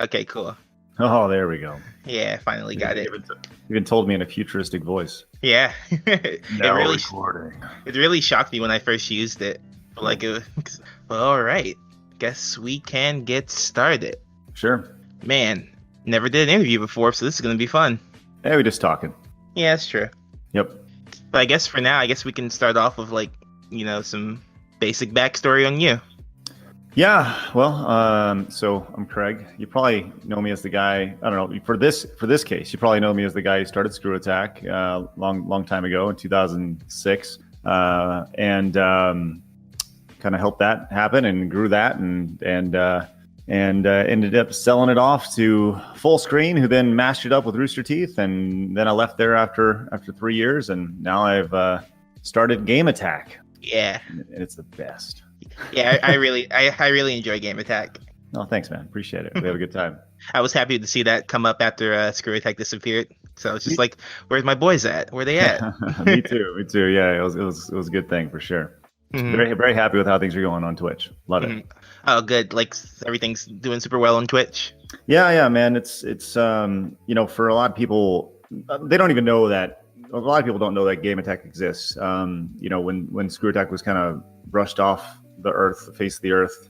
Okay, cool. Oh, there we go. Yeah, finally got it. You even told me in a futuristic voice. Yeah, Now recording. it really shocked me when I first used it. Like, well, all right, guess we can get started. Sure. Man, never did an interview before, so this is gonna be fun. Hey, we're just talking. Yeah, that's true. Yep. But I guess for now, I guess we can start off with some basic backstory on you. Yeah. Well, so I'm Craig. You probably know me as the guy. I don't know for this case. You probably know me as the guy who started ScrewAttack long time ago in 2006, and kind of helped that happen and grew that and ended up selling it off to Fullscreen, who then mashed it up with Rooster Teeth, and then I left there after 3 years, and now I've started ScrewAttack. Yeah, and it's the best. Yeah, I really enjoy ScrewAttack. Oh, thanks, man. Appreciate it. We have a good time. I was happy to see that come up after ScrewAttack disappeared. So it's just like, where's my boys at? Where they at? Me too. Yeah, it was a good thing for sure. Mm-hmm. Very, very happy with how things are going on Twitch. Love it. Oh, good. Like everything's doing super well on Twitch. Yeah, man. It's for a lot of people, they don't even know that. A lot of people don't know that ScrewAttack exists. When ScrewAttack was kind of brushed off the face of the earth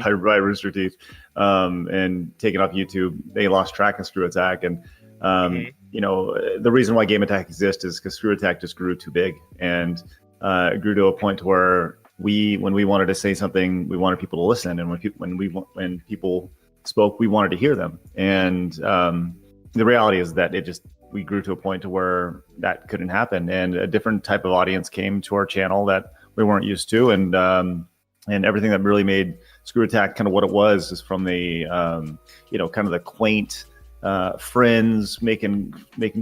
by Rooster Teeth, and taken off YouTube, they lost track of ScrewAttack. And the reason why ScrewAttack exists is because ScrewAttack just grew too big, and it grew to a point where when we wanted to say something, we wanted people to listen, and when people spoke, we wanted to hear them. And the reality is that we grew to a point to where that couldn't happen, and a different type of audience came to our channel that we weren't used to, and everything that really made ScrewAttack kind of what it was is from the kind of the quaint friends making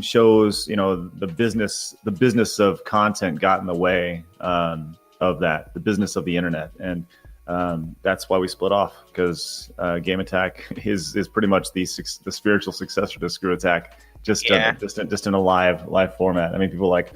shows. The business of content got in the way of that, the business of the internet, and that's why we split off, because ScrewAttack is pretty much the spiritual successor to ScrewAttack, just in a live format. I mean, people like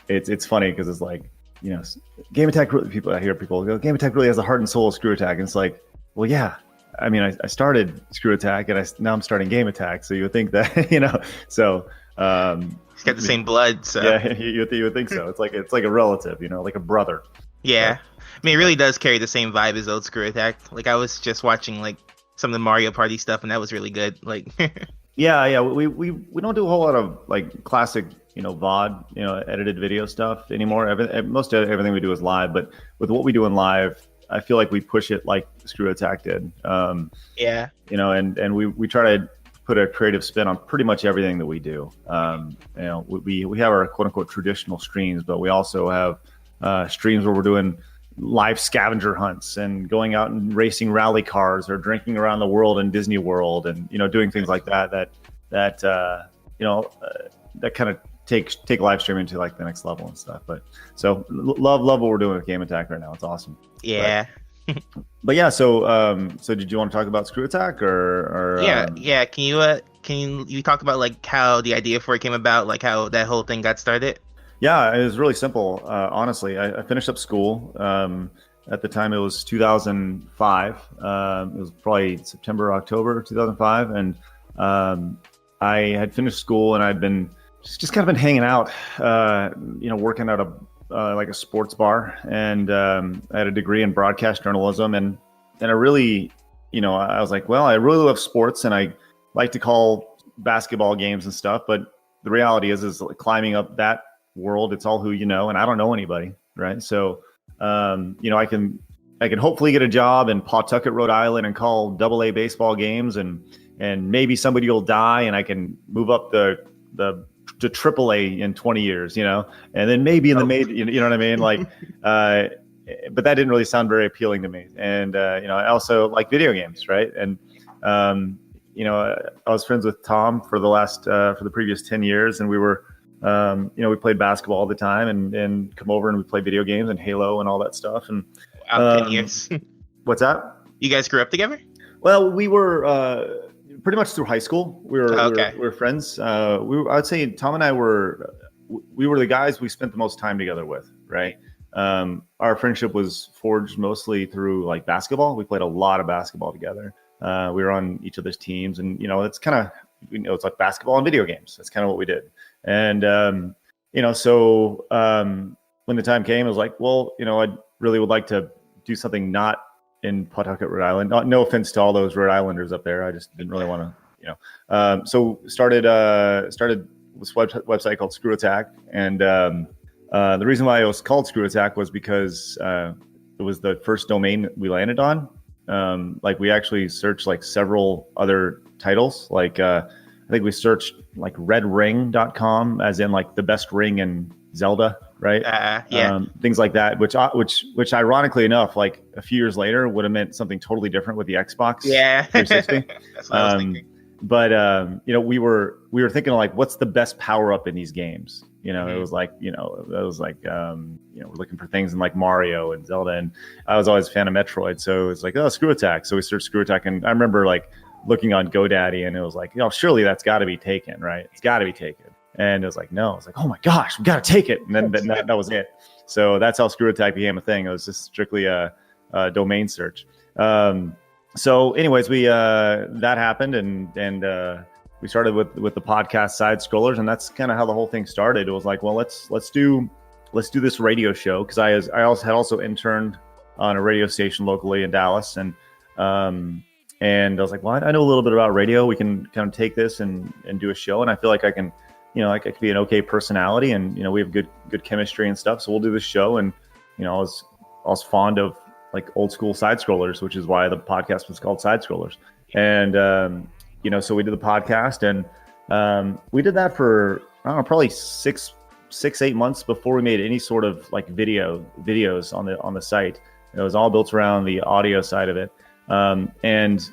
it's funny because it's like, ScrewAttack really, I hear people go, ScrewAttack really has the heart and soul of ScrewAttack, and it's like, well, yeah. I mean, I started ScrewAttack, and now I'm starting ScrewAttack, so you would think that, so. It's got the same blood, so. Yeah, you would think so. It's like a relative, like a brother. Yeah. I mean, it really does carry the same vibe as old ScrewAttack. Like, I was just watching, like, some of the Mario Party stuff, and that was really good. Like. Yeah. We don't do a whole lot of, like, classic, VOD, edited video stuff anymore. Most of everything we do is live, but with what we do in live, I feel like we push it like ScrewAttack did. Yeah. And we try to put a creative spin on pretty much everything that we do. We have our quote unquote traditional streams, but we also have streams where we're doing live scavenger hunts and going out and racing rally cars or drinking around the world in Disney World, and doing things like that kind of take live streaming to like the next level and stuff. But so love what we're doing with ScrewAttack right now. It's awesome. Yeah. But yeah, so did you want to talk about ScrewAttack or yeah? Can you talk about like how the idea for it came about, like how that whole thing got started? Yeah, it was really simple. Honestly, I finished up school. At the time, it was 2005. It was probably September, October 2005, and I had finished school, and I'd been just kind of been hanging out, working at like a sports bar, and I had a degree in broadcast journalism, and I really, I was like, well, I really love sports, and I like to call basketball games and stuff, but the reality is like climbing up that world, it's all who you know, and I don't know anybody, right? So, I can hopefully get a job in Pawtucket, Rhode Island, and call AA baseball games, and maybe somebody will die, and I can move up to AAA in 20 years, and then maybe in the major, you know what I mean? Like, but that didn't really sound very appealing to me. And, I also like video games. Right. And, I was friends with Tom for the previous 10 years, and we were, we played basketball all the time, and come over and we played video games and Halo and all that stuff. And 10 years. What's that? You guys grew up together? Well, we were, pretty much through high school. We were friends. I would say Tom and I were the guys we spent the most time together with, right? Our friendship was forged mostly through like basketball. We played a lot of basketball together. We were on each other's teams, and it's kind of it's like basketball and video games. That's kind of what we did. And so when the time came, I was like, well, I really would like to do something not in Pawtucket, Rhode Island. No offense to all those Rhode Islanders up there. I just didn't really want to, so started this website called ScrewAttack. And the reason why it was called ScrewAttack was because it was the first domain we landed on. Like we actually searched like several other titles. Like I think we searched like redring.com, as in like the best ring in Zelda, right? Yeah. Things like that, which ironically enough, like a few years later would have meant something totally different with the Xbox 360. That's what I was thinking. But we were thinking like, what's the best power up in these games? It was like, we're looking for things in like Mario and Zelda, and I was always a fan of Metroid, so it's like, oh, ScrewAttack. So we searched ScrewAttack, and I remember like looking on GoDaddy, and it was like, surely that's got to be taken, right? It's got to be taken. And it was like, no. I was like, oh my gosh, we got to take it. And then that was it. So that's how ScrewAttack became a thing. It was just strictly a domain search. So anyways, we that happened, and we started with the podcast Side Scrollers, and that's kind of how the whole thing started. It was like, well, let's do this radio show, because I also interned on a radio station locally in Dallas, and I was like, well, I know a little bit about radio. We can kind of take this and do a show, and I feel like I can, I could be an okay personality, and we have good chemistry and stuff. So we'll do this show, and I was fond of like old school side scrollers, which is why the podcast was called Side Scrollers. And so we did the podcast, and we did that for I don't know, probably 6-8 months before we made any sort of like videos on the site. It was all built around the audio side of it. And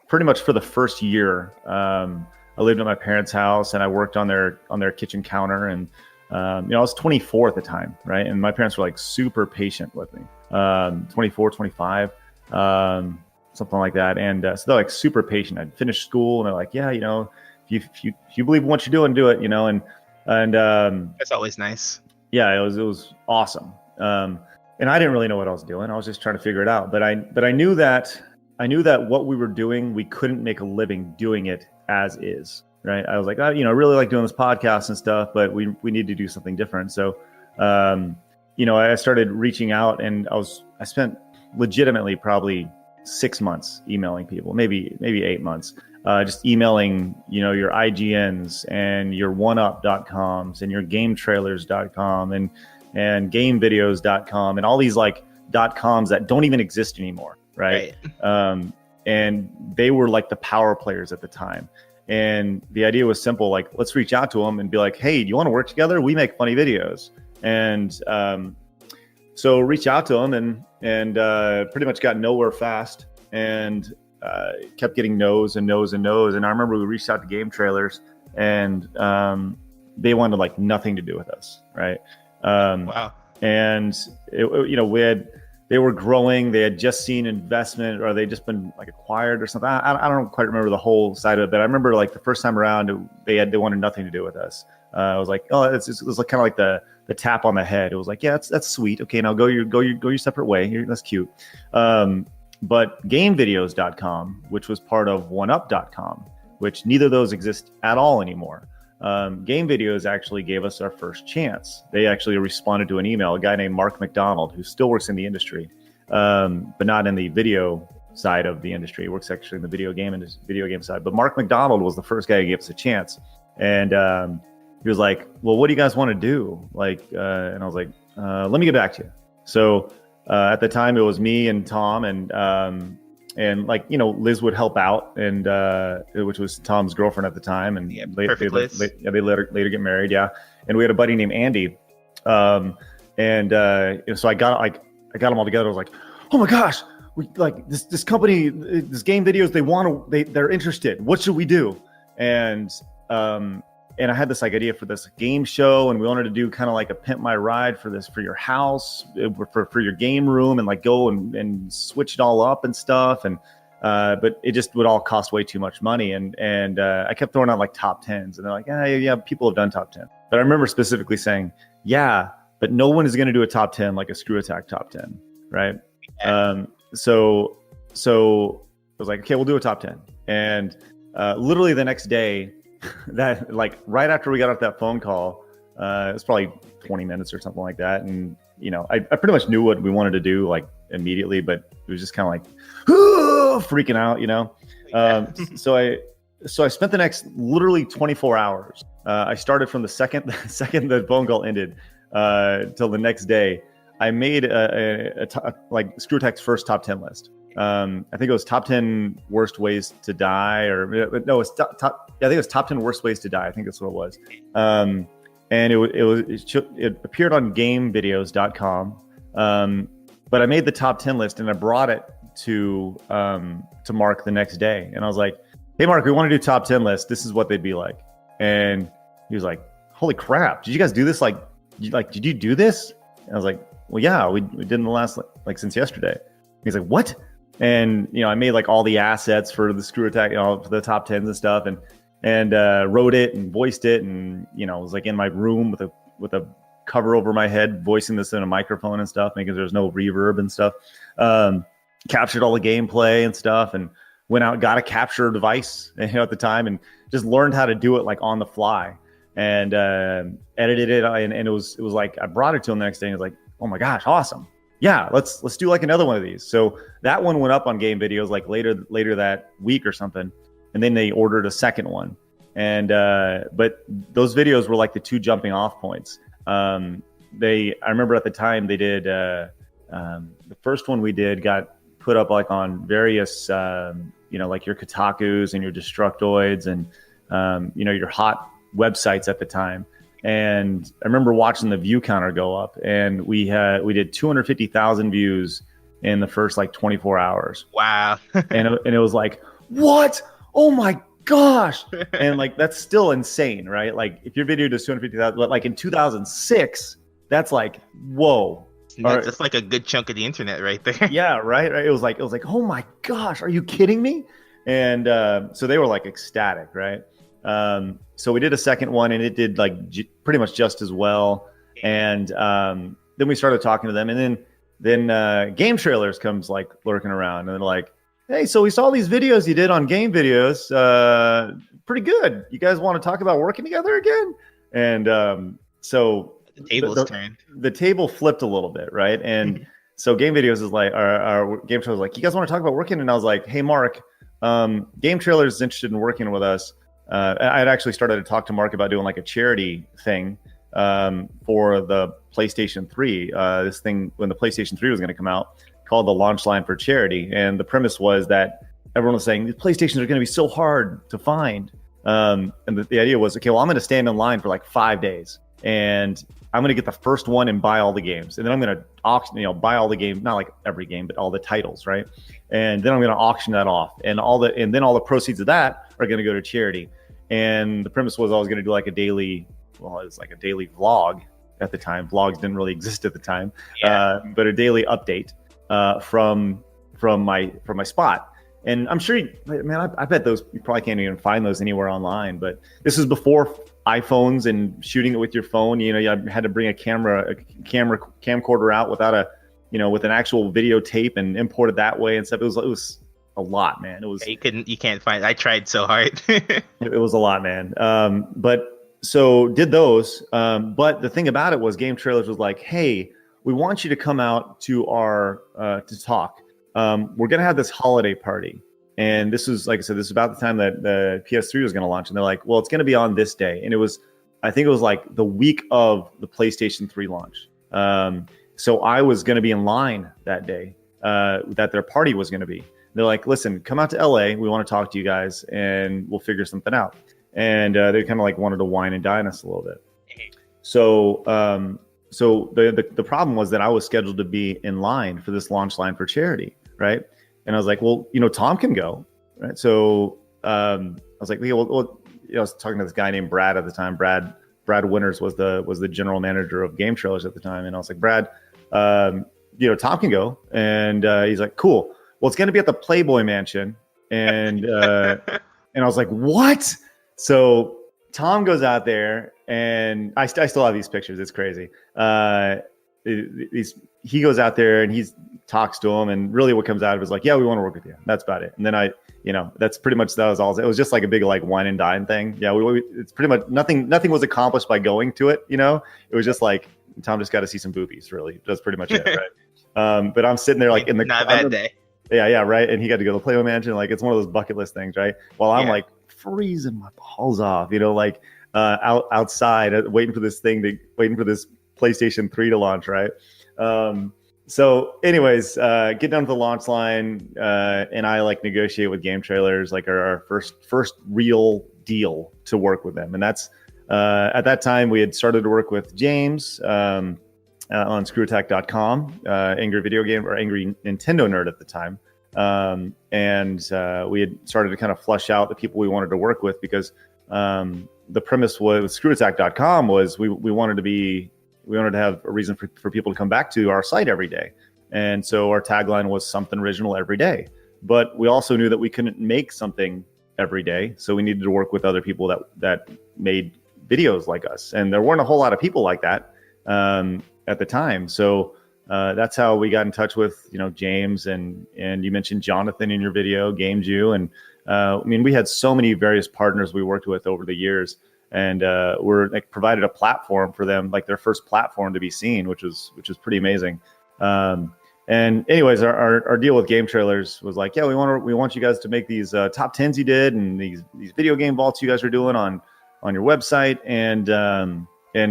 pretty much for the first year, I lived at my parents' house, and I worked on their kitchen counter, and I was 24 at the time, right? And my parents were like super patient with me, 24, 25, something like that. And so they're like super patient. I'd finished school, and they're like, yeah, if you believe in what you're doing, do it, and that's always nice. Yeah, it was awesome. And I didn't really know what I was doing. I was just trying to figure it out. But I knew that what we were doing, we couldn't make a living doing it as is, right? I was like, I really like doing this podcast and stuff, but we need to do something different. So, I started reaching out, and I spent legitimately probably 6 months emailing people, maybe 8 months, just emailing, your IGNs and your oneup.coms and your gametrailers.com and gamevideos.com and all these like .coms that don't even exist anymore, right? And they were like the power players at the time. And the idea was simple, like, let's reach out to them and be like, hey, do you want to work together? We make funny videos. And so reach out to them, and pretty much got nowhere fast, and kept getting no's and no's and no's. And I remember we reached out to Game Trailers, and they wanted like nothing to do with us, right? Wow. And they were growing. They had just seen investment, or they just been like acquired or something. I don't quite remember the whole side of it, but I remember like the first time around, they wanted nothing to do with us. I was like, oh, it was like kind of like the tap on the head. It was like, yeah, that's sweet. Okay, now go your separate way. That's cute. But gamevideos.com, which was part of oneup.com, which neither of those exist at all anymore. Game Videos actually gave us our first chance. They actually responded to an email, a guy named Mark McDonald, who still works in the industry, but not in the video side of the industry. He works actually in the video game side. But Mark McDonald was the first guy who gave us a chance. And he was like, well, what do you guys want to do? And I was like, let me get back to you. So at the time, it was me and Tom, and like, Liz would help out, and which was Tom's girlfriend at the time, and they later get married, yeah. And we had a buddy named Andy, so I got them all together. I was like, oh my gosh, we like this company, this Game Videos, they're interested. What should we do? And I had this like idea for this game show, and we wanted to do kind of like a Pimp My Ride for your house, for your game room, and like go and switch it all up and stuff. And but it just would all cost way too much money. And I kept throwing out like top 10s, and they're like, yeah, people have done top 10. But I remember specifically saying, yeah, but no one is going to do a top 10 like a ScrewAttack top 10, right? Yeah. So was like, okay, we'll do a top 10. And literally the next day, that like right after we got off that phone call, it was probably 20 minutes or something like that. And, I pretty much knew what we wanted to do like immediately, but it was just kind of like freaking out, So I spent the next literally 24 hours. I started from the second the phone call ended till the next day. I made like ScrewAttack's first top 10 list. I think it was top 10 worst ways to die, or no, it's top. I think it was top 10 worst ways to die. I think that's what it was. And it appeared on GameVideos.com. But I made the top 10 list and I brought it to Mark the next day, and I was like, "Hey, Mark, we want to do top 10 list. This is what they'd be like." And he was like, "Holy crap! Did you guys do this? Did you do this?" And I was like, "Well, yeah, we did in the last like since yesterday." He's like, "What?" And I made like all the assets for the ScrewAttack, for the top 10s and stuff, and wrote it and voiced it, and it was like in my room with a cover over my head, voicing this in a microphone and stuff, making there's no reverb and stuff. Captured all the gameplay and stuff, and went out, got a capture device at the time, and just learned how to do it like on the fly, and edited it, and it was like I brought it to him the next day, and he was like, "Oh my gosh, awesome! Yeah, let's do like another one of these." So that one went up on Game Videos like later that week or something, and then they ordered a second one, and but those videos were like the two jumping off points. I remember at the time they did the first one we did got put up like on various like your Kotakus and your Destructoids and your hot websites at the time. And I remember watching the view counter go up, and we did 250,000 views in the first like 24 hours. Wow. and it was like, what? Oh my gosh. And like, that's still insane, right? Like if your video does 250,000, but like in 2006, that's like, whoa. That's like a good chunk of the internet right there. Yeah, right. It was like, oh my gosh, are you kidding me? And so they were like ecstatic, right? So we did a second one, and it did like pretty much just as well. And then we started talking to them, and then Game Trailers comes like lurking around, and they're like, "Hey, so we saw these videos you did on Game Videos, pretty good. You guys want to talk about working together again?" And so the tables turned. The table flipped a little bit, right? And so Game Videos is like, our Game Trailers like, "You guys want to talk about working?" And I was like, "Hey, Mark, Game Trailers is interested in working with us." I had actually started to talk to Mark about doing like a charity thing for the PlayStation 3. This thing, when the PlayStation 3 was going to come out, called the Launch Line for Charity. And the premise was that everyone was saying, the PlayStations are going to be so hard to find. And the idea was, okay, well, I'm going to stand in line for like 5 days. And I'm going to get the first one and buy all the games. And then I'm going to auction, buy all the games, not like every game, but all the titles, right? And then I'm going to auction that off. And then all the proceeds of that are going to go to charity. And the premise was I was going to do like a daily vlog at the time. Vlogs didn't really exist at the time, but a daily update from my spot. And I'm sure, I bet those, you probably can't even find those anywhere online. But this is before iPhones and shooting it with your phone. You had to bring a camcorder out without with an actual videotape and import it that way and stuff. It was a lot, man. It was. You can't find. I tried so hard. It was a lot, man. But so did those. But the thing about it was, Game Trailers was like, "Hey, we want you to come out to our to talk. We're gonna have this holiday party." And this was, like I said, this is about the time that the PS3 was gonna launch. And they're like, "Well, it's gonna be on this day." And I think it was like the week of the PlayStation 3 launch. So I was gonna be in line that day that their party was gonna be. They're like, "Listen, come out to LA. We want to talk to you guys, and we'll figure something out." And they kind of like wanted to wine and dine us a little bit. So, the problem was that I was scheduled to be in line for this launch line for charity, right? And I was like, "Well, Tom can go, right?" So I was like, "Yeah, well, I was talking to this guy named Brad at the time. Brad Winters was the general manager of Game Trailers at the time, and I was like, "Brad, Tom can go," and he's like, "Cool. Well, it's going to be at the Playboy Mansion." And and I was like, "What?" So Tom goes out there, and I still have these pictures. It's crazy. He goes out there, and he's talks to them, and really what comes out of it is like, yeah, we want to work with you. That's about it. And then that's pretty much, that was all. It was just like a big like wine and dine thing. Yeah, it's pretty much nothing was accomplished by going to it. It was just like Tom just got to see some boobies. Really, that's pretty much it, right? But I'm sitting there like in the not a bad day. Yeah, right. And he got to go to the Playboy Mansion. Like it's one of those bucket list things, right? While I'm like freezing my balls off, like outside waiting for this PlayStation 3 to launch, right? So anyways, get down to the launch line, and I like negotiate with Game Trailers, like our first real deal to work with them. And that's, at that time we had started to work with James, on ScrewAttack.com, angry video game or angry Nintendo nerd at the time. And we had started to kind of flush out the people we wanted to work with, because, the premise was ScrewAttack.com was we wanted to have a reason for people to come back to our site every day. And so our tagline was something original every day. But we also knew that we couldn't make something every day. So we needed to work with other people that made videos like us. And there weren't a whole lot of people like that at the time. So that's how we got in touch with, James, and you mentioned Jonathan in your video, Game Jew. And we had so many various partners we worked with over the years. And we're like provided a platform for them, like their first platform to be seen, which was pretty amazing. And anyways, our deal with Game Trailers was like, yeah, we want you guys to make these top 10s you did, and these video game vaults you guys are doing on your website, and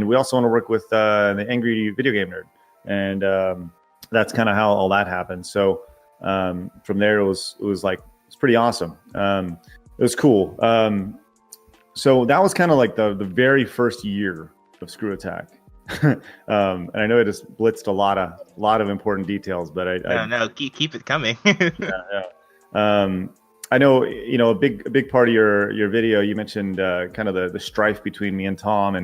we also want to work with the Angry Video Game Nerd, and that's kind of how all that happened. So from there, it was pretty awesome. It was cool. So that was kind of like the very first year of ScrewAttack. And I know it just blitzed a lot of important details, but no, keep it coming. I know, a big part of your video, you mentioned kind of the strife between me and Tom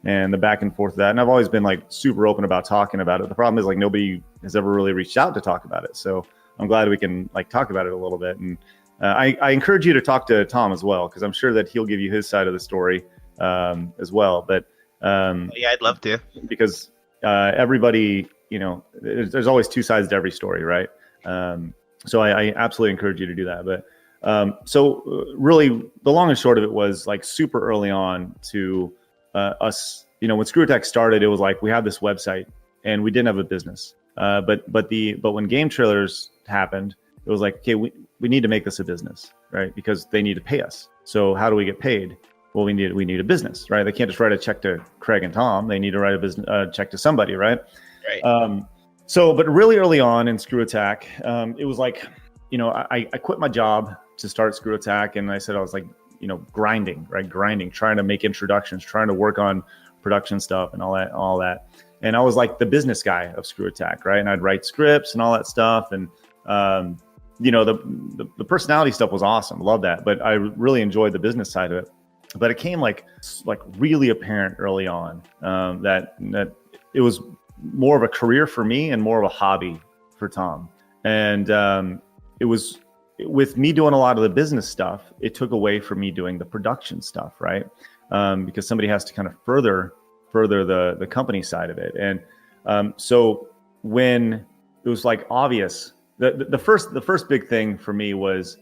and the back and forth of that. And I've always been like super open about talking about it. The problem is like nobody has ever really reached out to talk about it. So I'm glad we can like talk about it a little bit. And I encourage you to talk to Tom as well, because I'm sure that he'll give you his side of the story as well. But yeah, I'd love to, because everybody, there's always two sides to every story, right? So I absolutely encourage you to do that. But so really, the long and short of it was like super early on to us. When ScrewAttack started, it was like we have this website and we didn't have a business. But when Game Trailers happened, it was like, okay, we need to make this a business, right? Because they need to pay us. So how do we get paid? Well, we need a business, right? They can't just write a check to Craig and Tom. They need to write a check to somebody, right? Right. But really early on in ScrewAttack, it was like, I quit my job to start ScrewAttack, and I said I was like, grinding, trying to make introductions, trying to work on production stuff and all that. And I was like the business guy of ScrewAttack, right? And I'd write scripts and all that stuff, and the personality stuff was awesome. Love that. But I really enjoyed the business side of it. But it came like really apparent early on that it was more of a career for me and more of a hobby for Tom. And it was with me doing a lot of the business stuff, it took away from me doing the production stuff, right? Because somebody has to kind of further the company side of it. And so when it was like obvious, the first big thing for me was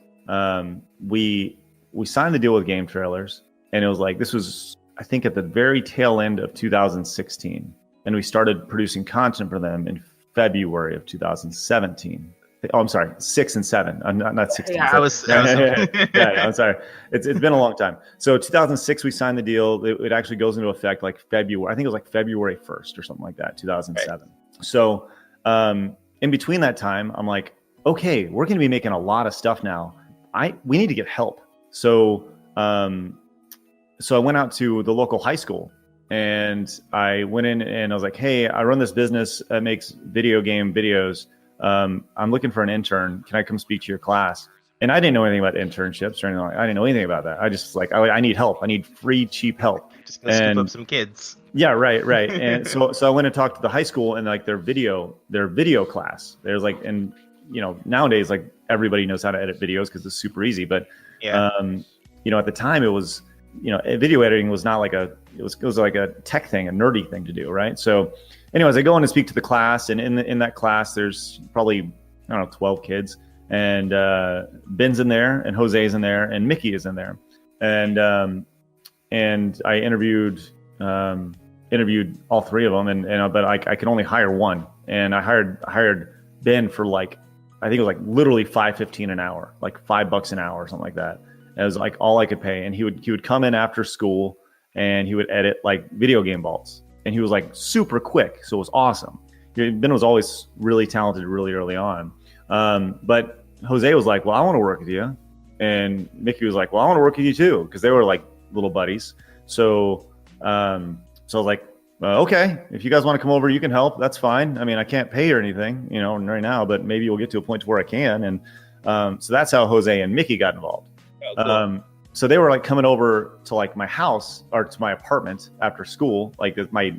we signed the deal with Game Trailers, and it was like, this was, I think, at the very tail end of 2016, and we started producing content for them in February of 2017. Oh, I'm sorry, 6 and 7. I'm not 16. Yeah, I was yeah, I'm sorry. It's been a long time. So 2006, we signed the deal. It actually goes into effect like February. I think it was like February 1st or something like that, 2007. Right. So in between that time, I'm like, okay, we're going to be making a lot of stuff now. We need to get help. So I went out to the local high school, and I went in and I was like, hey, I run this business that makes video game videos. I'm looking for an intern. Can I come speak to your class? And I didn't know anything about internships or anything like that. I didn't know anything about that. I just like, I need help. I need free, cheap help. Just gonna scoop up some kids. Yeah, right. And so I went and talked to the high school, and like their video class. There's like, and nowadays, like everybody knows how to edit videos because it's super easy. But yeah. At the time it was video editing was not like it was like a tech thing, a nerdy thing to do, right? So anyways, I go in and speak to the class, and in that class, there's probably, I don't know, 12 kids, and Ben's in there, and Jose's in there, and Mickey is in there, and I interviewed all three of them, but I could only hire one, and I hired Ben for like, I think it was like literally $5.15 an hour, like $5 an hour or something like that. It was like all I could pay, and he would come in after school, and he would edit like video game vaults, and he was like super quick, so it was awesome. Ben was always really talented really early on, but Jose was like, well, I want to work with you, and Mickey was like, well, I want to work with you too, because they were like little buddies. So I was like, okay, if you guys want to come over, you can help. That's fine. I mean, I can't pay or anything, right now, but maybe we'll get to a point where I can. And so that's how Jose and Mickey got involved. Oh, cool. So they were like coming over to like my house or to my apartment after school, like my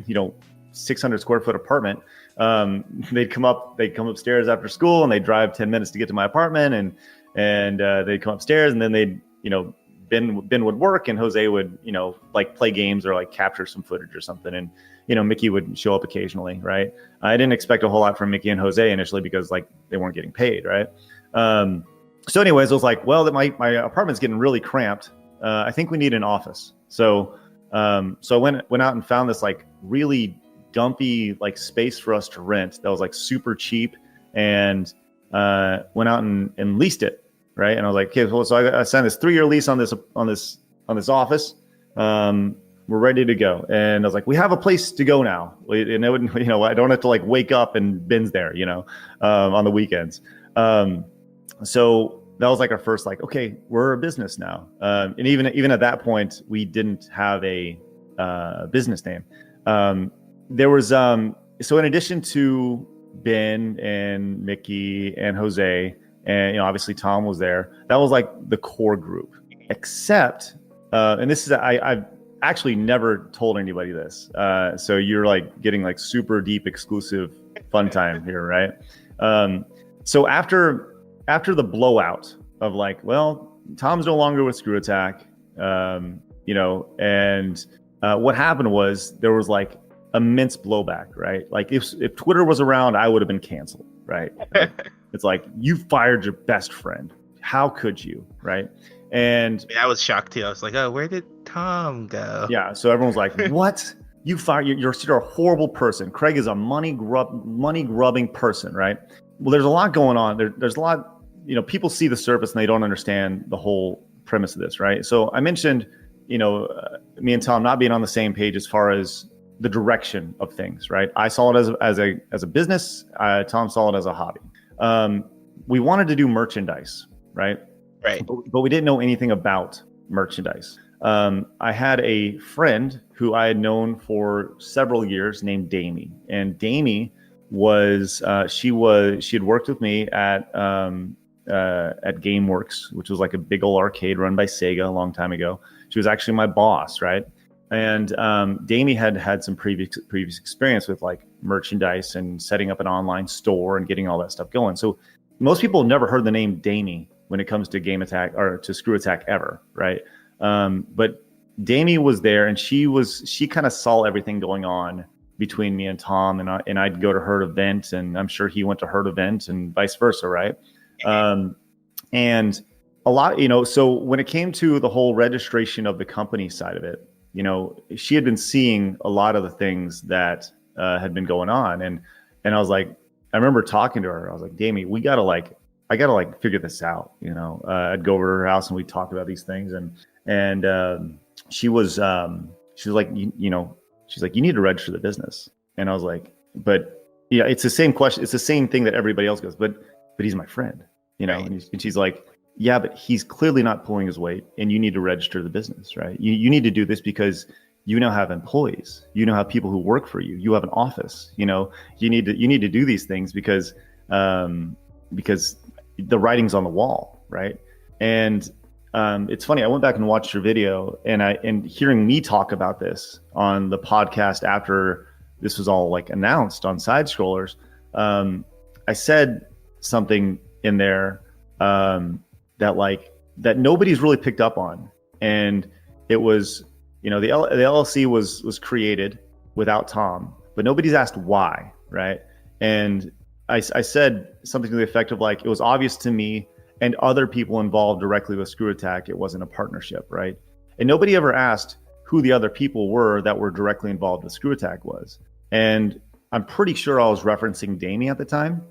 600 square foot apartment. They'd come upstairs after school, and they'd drive 10 minutes to get to my apartment, and they'd come upstairs, and then they'd Ben would work, and Jose would, like play games or like capture some footage or something. And, Mickey would show up occasionally. Right. I didn't expect a whole lot from Mickey and Jose initially because like they weren't getting paid. Right. So anyways, I was like, well, my apartment's getting really cramped. I think we need an office. So I went out and found this like really dumpy like space for us to rent that was like super cheap, and went out and leased it. Right. And I was like, okay, well, so I signed this 3-year lease on this office. We're ready to go. And I was like, we have a place to go now. And it wouldn't, I don't have to like wake up and Ben's there, on the weekends. So that was like our first, like, okay, we're a business now. And even at that point, we didn't have a business name. There was, so in addition to Ben and Mickey and Jose, and obviously Tom was there. That was like the core group, except, and this is I've actually never told anybody this. So you're like getting like super deep exclusive fun time here, right? So after the blowout of like, well, Tom's no longer with ScrewAttack, and what happened was there was like immense blowback, right? Like if Twitter was around, I would have been canceled, right? It's like, you fired your best friend. How could you, right? And I was shocked too. I was like, oh, where did Tom go? Yeah, so everyone was like, what? You fired? You're a horrible person. Craig is a money grubbing person, right? Well, there's a lot going on. There's a lot, people see the surface and they don't understand the whole premise of this, right? So I mentioned, me and Tom not being on the same page as far as the direction of things, right? I saw it as a business. Tom saw it as a hobby. We wanted to do merchandise, right? Right. But we didn't know anything about merchandise. I had a friend who I had known for several years named Damie, and Damie was she had worked with me at GameWorks, which was like a big old arcade run by Sega a long time ago. She was actually my boss, right? And Damie had some previous experience with like merchandise and setting up an online store and getting all that stuff going. So most people have never heard the name Damie when it comes to GameAttack or to ScrewAttack ever, right? But Damie was there, and she kind of saw everything going on between me and Tom, and I'd go to her event, and I'm sure he went to her event, and vice versa, right? And a lot, so when it came to the whole registration of the company side of it, she had been seeing a lot of the things that had been going on, and I was like, I remember talking to her. I was like, Damie, I gotta figure this out. I'd go over to her house and we'd talk about these things, and she was like, she's like, you need to register the business. And I was like, but yeah, it's the same question. It's the same thing that everybody else goes, but he's my friend, Right. And she's like, yeah, but he's clearly not pulling his weight, and you need to register the business, right? You need to do this because you now have employees, have people who work for you, you have an office, you need to do these things because the writing's on the wall, right? And it's funny, I went back and watched your video, and hearing me talk about this on the podcast after this was all like announced on Side Scrollers, I said something in there that nobody's really picked up on. And it was, the LLC was created without Tom, but nobody's asked why, right? And I said something to the effect of like, it was obvious to me and other people involved directly with ScrewAttack, it wasn't a partnership, right? And nobody ever asked who the other people were that were directly involved with ScrewAttack was. And I'm pretty sure I was referencing Damie at the time,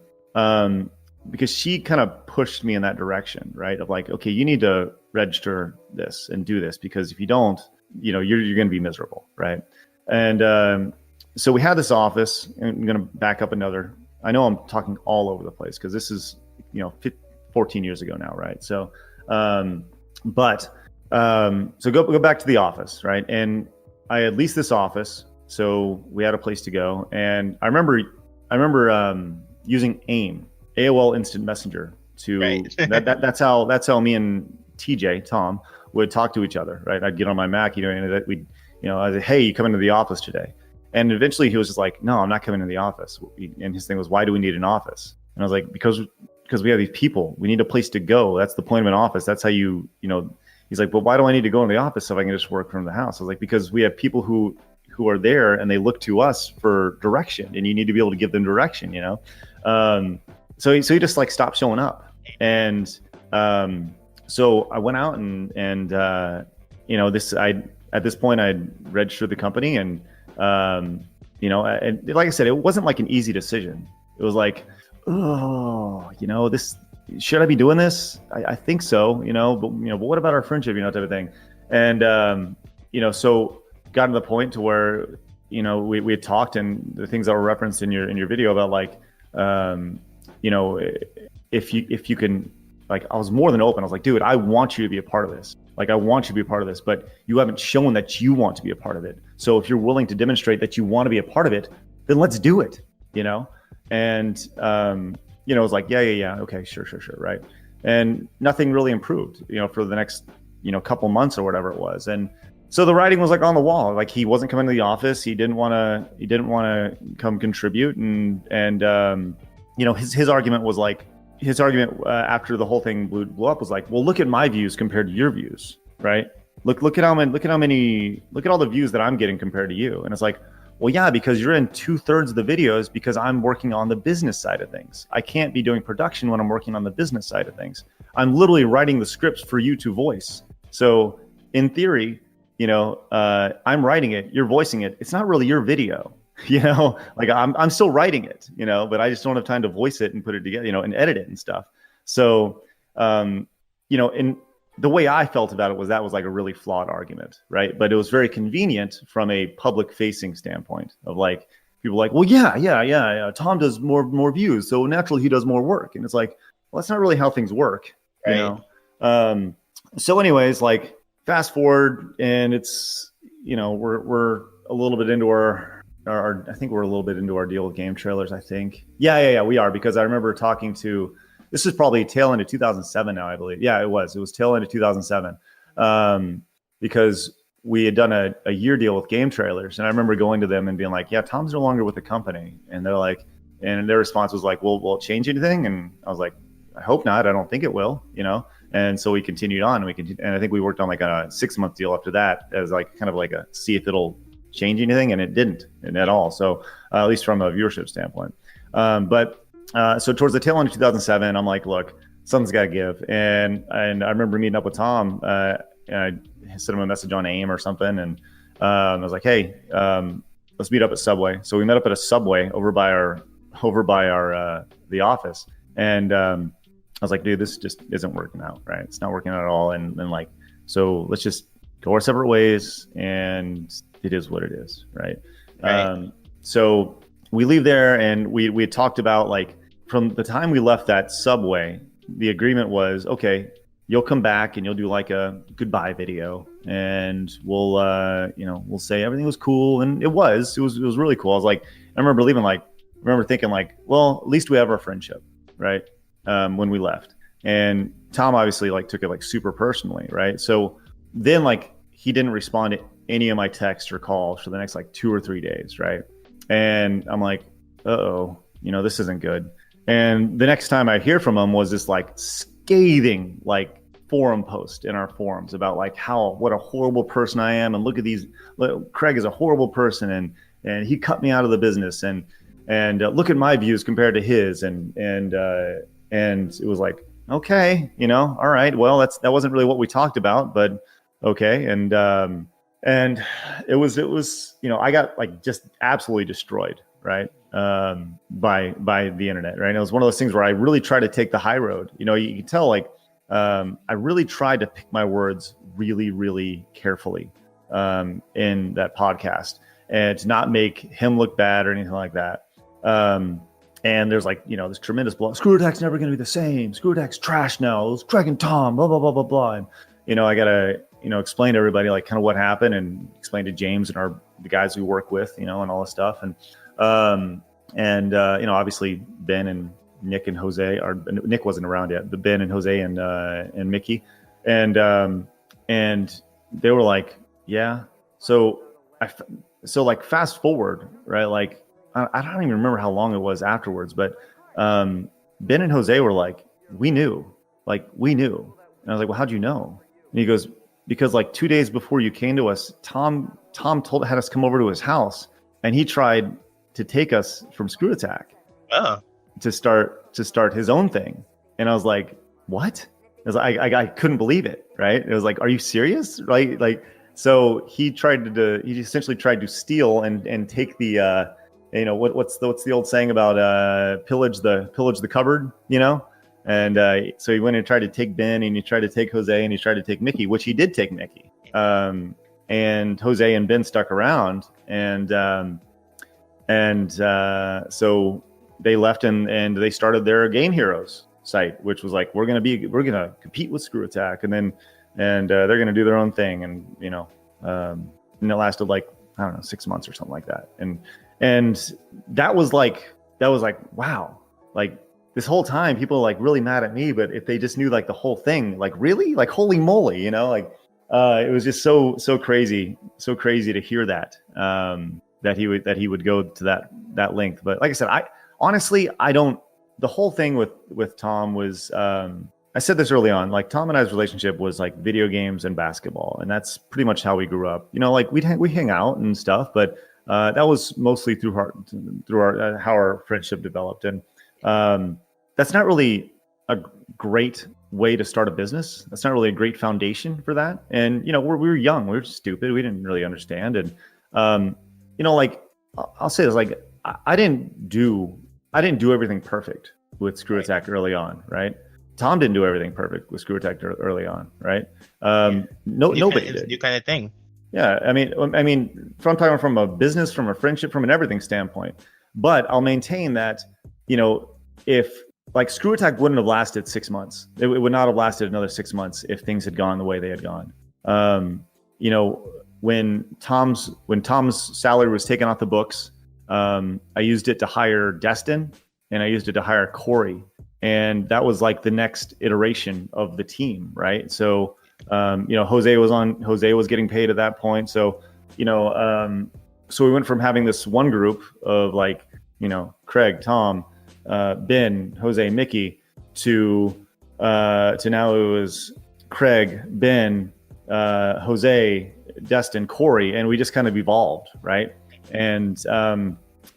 because she kind of pushed me in that direction, right? Of like, okay, you need to register this and do this, because if you don't, you're going to be miserable, right? And so we had this office, and I'm going to back up another. I know I'm talking all over the place because this is 14 years ago now, right? So, so go back to the office, right? And I had leased this office, so we had a place to go. And I remember using AOL Instant Messenger to Right. that's how me and Tom would talk to each other, right? I'd get on my Mac, and I was like, hey, you come into the office today? And eventually he was just like, no, I'm not coming to the office. And his thing was, why do we need an office? And I was like, because we have these people. We need a place to go. That's the point of an office. That's how he's like, but why do I need to go in the office if I can just work from the house? I was like, because we have people who are there and they look to us for direction, and you need to be able to give them direction, So he just like stopped showing up. And so I went out and at this point I'd registered the company, and and like I said, it wasn't like an easy decision. It was like, this, should I be doing this? I think so, but what about our friendship, type of thing. And so got to the point to where we had talked, and the things that were referenced in your video about like if you can, like, I was more than open. I was like, dude, I want you to be a part of this. Like, I want you to be a part of this, but you haven't shown that you want to be a part of it. So if you're willing to demonstrate that you want to be a part of it, then let's do it, And, it was like, yeah. Okay, sure. Right. And nothing really improved, for the next, couple months or whatever it was. And so the writing was like on the wall. Like, he wasn't coming to the office. He didn't want to come contribute. And his argument was like, after the whole thing blew up was like, well, look at my views compared to your views, right? Look at all the views that I'm getting compared to you. And it's like, well, yeah, because you're in 2/3 of the videos because I'm working on the business side of things. I can't be doing production when I'm working on the business side of things. I'm literally writing the scripts for you to voice. So in theory, I'm writing it, you're voicing it. It's not really your video. Like I'm still writing it, but I just don't have time to voice it and put it together, and edit it and stuff. So, in the way I felt about it was that was like a really flawed argument, right? But it was very convenient from a public facing standpoint of like, people like, well, yeah. Tom does more views, so naturally he does more work. And it's like, well, that's not really how things work, Right. So anyways, like fast forward, and it's, we're a little bit into I think we're a little bit into our deal with game trailers, I think. Yeah, we are, because I remember talking to, this is probably tail end of 2007 now, I believe. Yeah, it was tail end of 2007. Because we had done a year deal with game trailers, and I remember going to them and being like, yeah, Tom's no longer with the company. And they're like, and their response was like, well, will it change anything? And I was like, I hope not. I don't think it will, And so we continued on, and I think we worked on like a 6-month deal after that as like kind of like a see if it'll change anything, and it didn't at all. So at least from a viewership standpoint. So towards the tail end of 2007, I'm like, look, something's got to give. And I remember meeting up with Tom, and I sent him a message on AIM or something. And I was like, hey, let's meet up at Subway. So we met up at a Subway over by our the office. And I was like, dude, this just isn't working out, right? It's not working out at all. And like, so let's just go our separate ways, and it is what it is, right? So we leave there, and we had talked about, like, from the time we left that Subway, the agreement was, okay, you'll come back and you'll do like a goodbye video, and we'll say everything was cool. And it was really cool. I was like, I remember thinking like, well, at least we have our friendship, right? When we left. And Tom obviously like took it like super personally, right? So then like he didn't respond to any of my texts or calls for the next like 2 or 3 days, right? And I'm like, uh-oh, this isn't good. And the next time I hear from him was this like scathing, like forum post in our forums about like what a horrible person I am, and look at these. Craig is a horrible person, and he cut me out of the business, and look at my views compared to his, and it was like, okay, all right, well, that wasn't really what we talked about, but okay, and it was I got like just absolutely destroyed, right, by the internet, right. And it was one of those things where I really tried to take the high road. You can tell, like, I really tried to pick my words really, really carefully in that podcast, and to not make him look bad or anything like that. And there's like, this tremendous blog. ScrewAttack's never going to be the same. ScrewAttack's trash now. It's Craig and Tom, blah, blah, blah, blah, blah. And, I got to, explain to everybody like kind of what happened, and explain to James and the guys we work with, and all this stuff. And obviously Ben and Nick and Jose, or Nick wasn't around yet, but Ben and Jose and Mickey. And they were like, yeah. So like fast forward, right? Like, I don't even remember how long it was afterwards, but Ben and Jose were like, we knew. And I was like, well, how'd you know? And he goes, because like 2 days before you came to us, Tom had us come over to his house, and he tried to take us from ScrewAttack to start his own thing. And I was like, what? I couldn't believe it, right? It was like, are you serious? Right? Like, so he essentially tried to steal and take the what's the old saying about pillage the cupboard, and so he went and tried to take Ben, and he tried to take Jose, and he tried to take Mickey, which he did take Mickey, and Jose and Ben stuck around, and so they left, and they started their Game Heroes site, which was like, we're gonna compete with ScrewAttack, and they're gonna do their own thing, and and it lasted like, I don't know, 6 months or something like that, and that was like, wow, like this whole time people are like really mad at me, but if they just knew like the whole thing, like really, like holy moly, like it was just so crazy to hear that that he would go to that length. But like I said, the whole thing with Tom was, I said this early on, like Tom and I's relationship was like video games and basketball, and that's pretty much how we grew up. Like we hang out and stuff, but that was mostly through our how our friendship developed. And that's not really a great way to start a business. That's not really a great foundation for that. And we were young, we were stupid, we didn't really understand. And like I'll say this, like I didn't do everything perfect with ScrewAttack early on, right? Tom didn't do everything perfect with ScrewAttack early on, right? Nobody did. New kind of thing. Yeah, I mean, from a business, from a friendship, from an everything standpoint. But I'll maintain that, if like ScrewAttack wouldn't have lasted 6 months, it would not have lasted another 6 months if things had gone the way they had gone. When Tom's salary was taken off the books, I used it to hire Destin, and I used it to hire Corey, and that was like the next iteration of the team, right? So. Jose was getting paid at that point. So, so we went from having this one group of like, Craig, Tom, Ben, Jose, Mickey to now it was Craig, Ben, Jose, Destin, Corey, and we just kind of evolved, right? And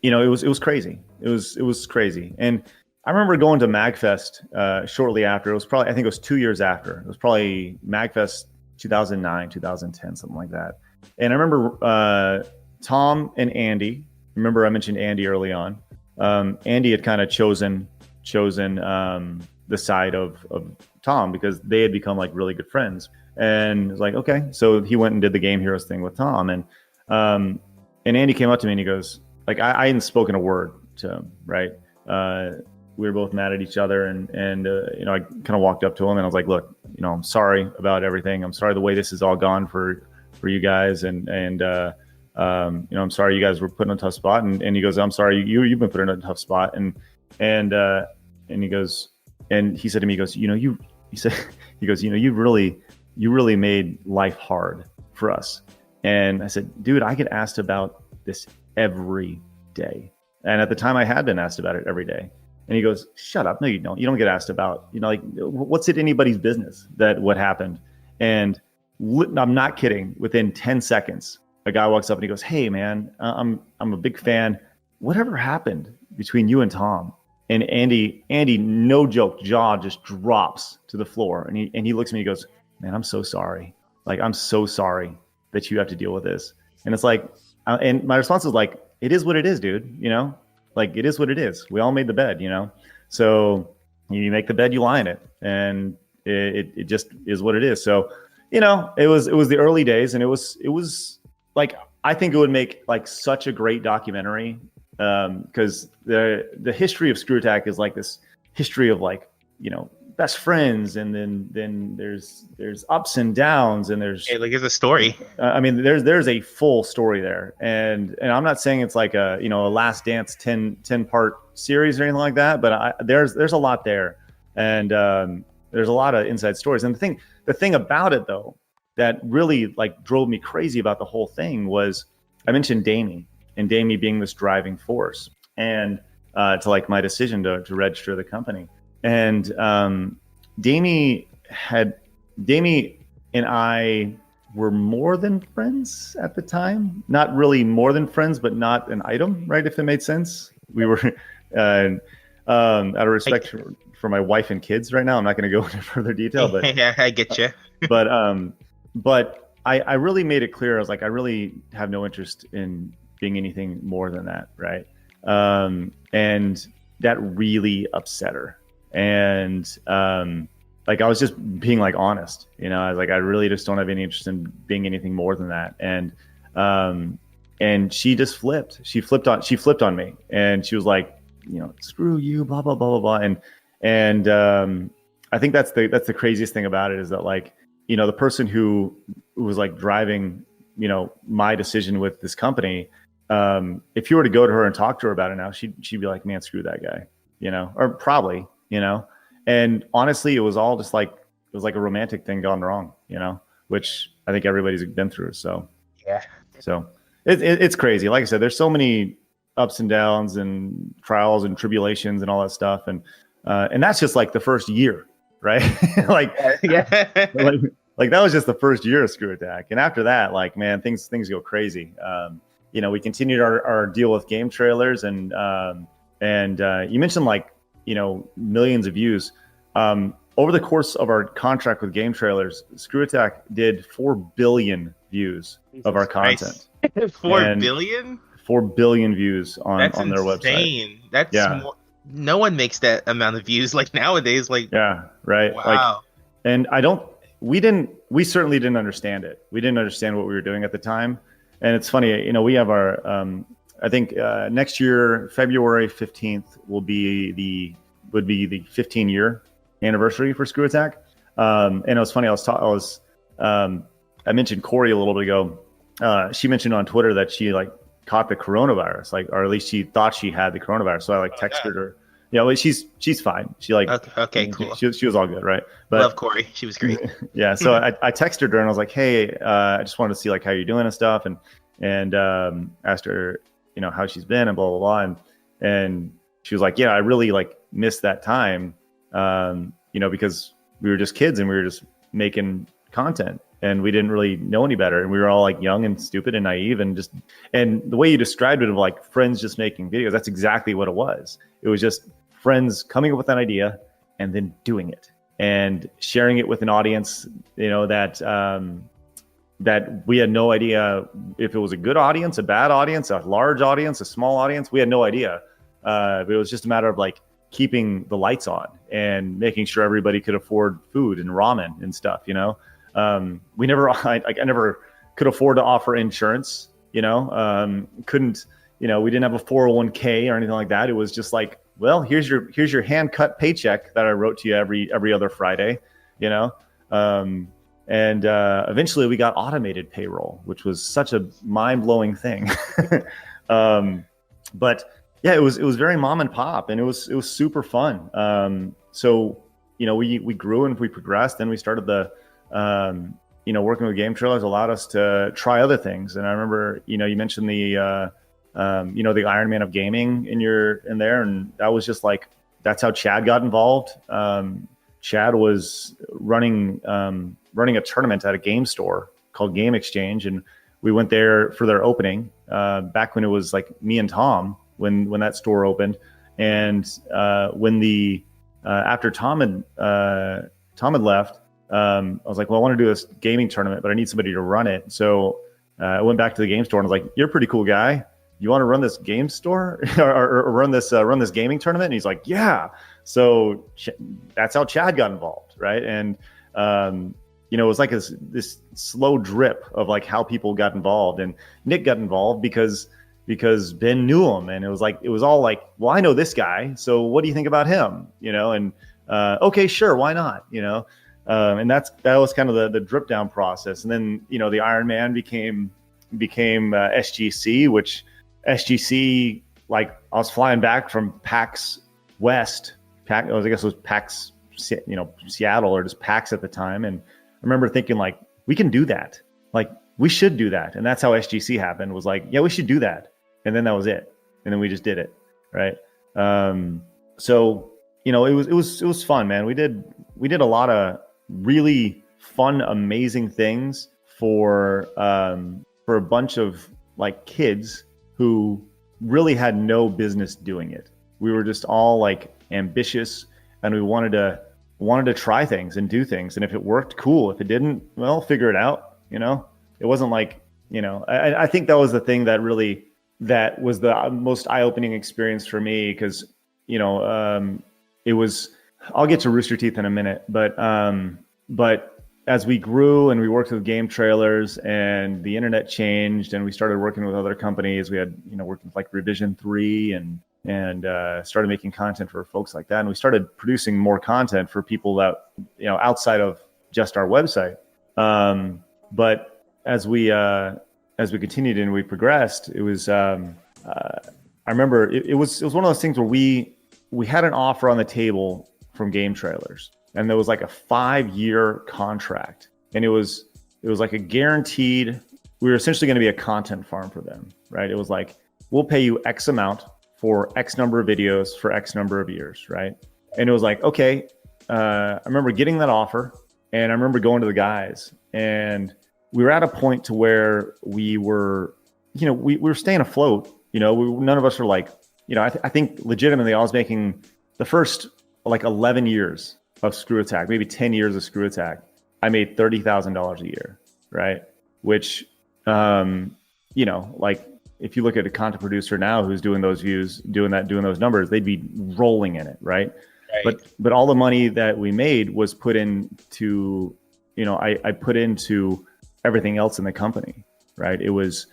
it was crazy. It was crazy. And I remember going to MagFest shortly after. It was probably, I think it was 2 years after. It was probably MagFest 2009, 2010, something like that. And I remember Tom and Andy. Remember I mentioned Andy early on. Andy had kind of chosen the side of Tom because they had become like really good friends. And it was like, okay. So he went and did the Game Heroes thing with Tom. And Andy came up to me and he goes, like, I hadn't spoken a word to him, right? We were both mad at each other, and I kind of walked up to him and I was like, look, I'm sorry about everything. I'm sorry the way this has all gone for you guys, and I'm sorry you guys were put in a tough spot. And he goes, I'm sorry you've been put in a tough spot. And he goes, and he said to me, he goes, you really made life hard for us. And I said, dude, I get asked about this every day. And at the time I had been asked about it every day. And he goes, shut up. No, you don't. You don't get asked about, like, what's it anybody's business that what happened? And I'm not kidding. Within 10 seconds, a guy walks up and he goes, hey, man, I'm a big fan. Whatever happened between you and Tom? And Andy, no joke, jaw just drops to the floor. And he looks at me, he goes, man, I'm so sorry. Like, I'm so sorry that you have to deal with this. And it's like, and my response is like, it is what it is, dude. Like, it is what it is. We all made the bed, so you make the bed, you lie in it, and it just is what it is. So, it was the early days, and it was like, I think it would make like such a great documentary, because the history of ScrewAttack is like this history of like, best friends, and then there's ups and downs, and there's there's a story. I mean, there's a full story there, and I'm not saying it's like a Last Dance 10 part series or anything like that, but there's a lot there, and there's a lot of inside stories. And the thing about it though that really like drove me crazy about the whole thing was, I mentioned Damie, and Damie being this driving force, and to like my decision to register the company. And Damie and I were more than friends at the time. Not really more than friends, but not an item, right? If that made sense. We were, out of respect for my wife and kids right now, I'm not going to go into further detail. But yeah, I get you. but I really made it clear. I was like, I really have no interest in being anything more than that, right? And that really upset her. And like, I was just being like honest, I was like, I really just don't have any interest in being anything more than that. And she just flipped. She flipped on me, and she was like, screw you, blah blah blah blah blah. And I think that's the craziest thing about it, is that like, the person who was like driving, my decision with this company, if you were to go to her and talk to her about it now, she'd be like, man, screw that guy, or probably. And honestly, it was all just like, it was like a romantic thing gone wrong, which I think everybody's been through. So, yeah. So it's crazy. Like I said, there's so many ups and downs and trials and tribulations and all that stuff. And that's just like the first year, right? like, yeah. like that was just the first year of ScrewAttack. And after that, like, man, things go crazy. We continued our deal with game trailers, and you mentioned like, millions of views. Over the course of our contract with game trailers, ScrewAttack did 4 billion views of our content. 4 billion? 4 billion views on their website. That's more, no one makes that amount of views like nowadays. Like, yeah, right. Wow. Like, and we certainly didn't understand it. We didn't understand what we were doing at the time. And it's funny, we have our, I think next year, February 15th would be the 15-year anniversary for ScrewAttack. And it was funny. I mentioned Corey a little bit ago. She mentioned on Twitter that she like caught the coronavirus, like, or at least she thought she had the coronavirus. So I like texted her. Yeah, she's fine. She like, okay, cool. She was all good, right? But love Corey. She was great. Yeah. So I texted her and I was like, hey, I just wanted to see like how you're doing and stuff, and asked her, how she's been and blah blah blah, and she was like, yeah, I really like missed that time, because we were just kids and we were just making content and we didn't really know any better, and we were all like young and stupid and naive, and the way you described it of like friends just making videos, that's exactly what it was. It was just friends coming up with an idea and then doing it and sharing it with an audience, that we had no idea if it was a good audience, a bad audience, a large audience, a small audience. We had no idea. But it was just a matter of like keeping the lights on and making sure everybody could afford food and ramen and stuff, we never, I never could afford to offer insurance, couldn't, we didn't have a 401k or anything like that. It was just like, well, here's your hand cut paycheck that I wrote to you every other Friday, and eventually we got automated payroll, which was such a mind-blowing thing. But yeah, it was very mom and pop, and it was super fun. So, we grew and we progressed, and we started the, working with game trailers allowed us to try other things. And I remember, you mentioned the Iron Man of gaming in there. And that was just like that's how Chad got involved. Chad was running a tournament at a game store called Game Exchange, and we went there for their opening back when it was like me and Tom when that store opened. And when the after Tom had left, I was like, well, I want to do this gaming tournament, but I need somebody to run it. So I went back to the game store and I was like, you're a pretty cool guy. You want to run this game store or run this gaming tournament? And he's like, yeah. So that's how Chad got involved, right? And it was like this slow drip of like how people got involved. And Nick got involved because Ben knew him, and it was all like, well, I know this guy, so what do you think about him? And okay, sure, why not? And that was kind of the drip down process. And then the Iron Man became SGC, which SGC, like, I was flying back from PAX West. I guess it was PAX, Seattle, or just PAX at the time. And I remember thinking, like, we can do that. Like, we should do that. And that's how SGC happened, was like, yeah, we should do that. And then that was it. And then we just did it. Right. So, it was fun, man. We did a lot of really fun, amazing things for a bunch of like kids who really had no business doing it. We were just all like ambitious, and we wanted to try things and do things. And if it worked, cool. If it didn't, well, figure it out. It wasn't like, I think that was the thing that was the most eye-opening experience for me. Cause it was, I'll get to Rooster Teeth in a minute, but as we grew and we worked with game trailers and the internet changed and we started working with other companies, we had, worked with like Revision 3 and started making content for folks like that. And we started producing more content for people that, outside of just our website. But as we continued and we progressed, it was, I remember it was one of those things where we had an offer on the table from game trailers, and there was like a 5-year contract, and it was like a guaranteed, we were essentially going to be a content farm for them, right? It was like, we'll pay you X amount for X number of videos for X number of years, right? And it was like, okay, I remember getting that offer, and I remember going to the guys, and we were at a point to where we were, we were staying afloat. None of us were like, I think legitimately I was making the first like 11 years of ScrewAttack, maybe 10 years of ScrewAttack. I made $30,000 a year, right? Which, like if you look at a content producer now who's doing those views, doing those numbers, they'd be rolling in it, right? But all the money that we made was put into, I put into everything else in the company, right? It was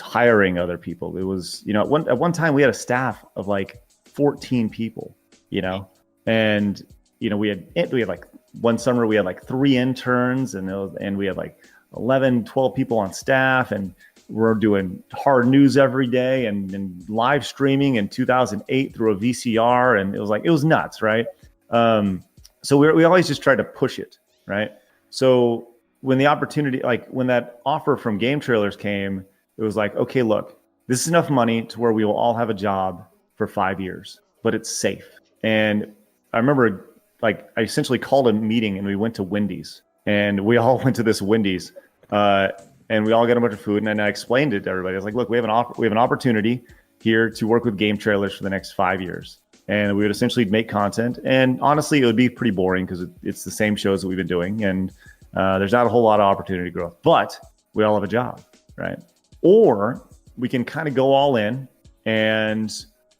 hiring other people. It was, at one time we had a staff of like 14 people, and, we had like one summer we had like 3 interns and we had like 11, 12 people on staff, and we're doing hard news every day and live streaming in 2008 through a VCR. And it was nuts. Right. So we always just tried to push it. Right. So when the opportunity, like when that offer from game trailers came, it was like, okay, look, this is enough money to where we will all have a job for 5 years, but it's safe. And I remember like I essentially called a meeting, and we went to Wendy's, and we all went to this Wendy's, and we all got a bunch of food. And then I explained it to everybody. I was like, look, we have an opportunity here to work with game trailers for the next 5 years. And we would essentially make content. And honestly, it would be pretty boring because it's the same shows that we've been doing. And there's not a whole lot of opportunity growth, but we all have a job, right? Or we can kind of go all in, and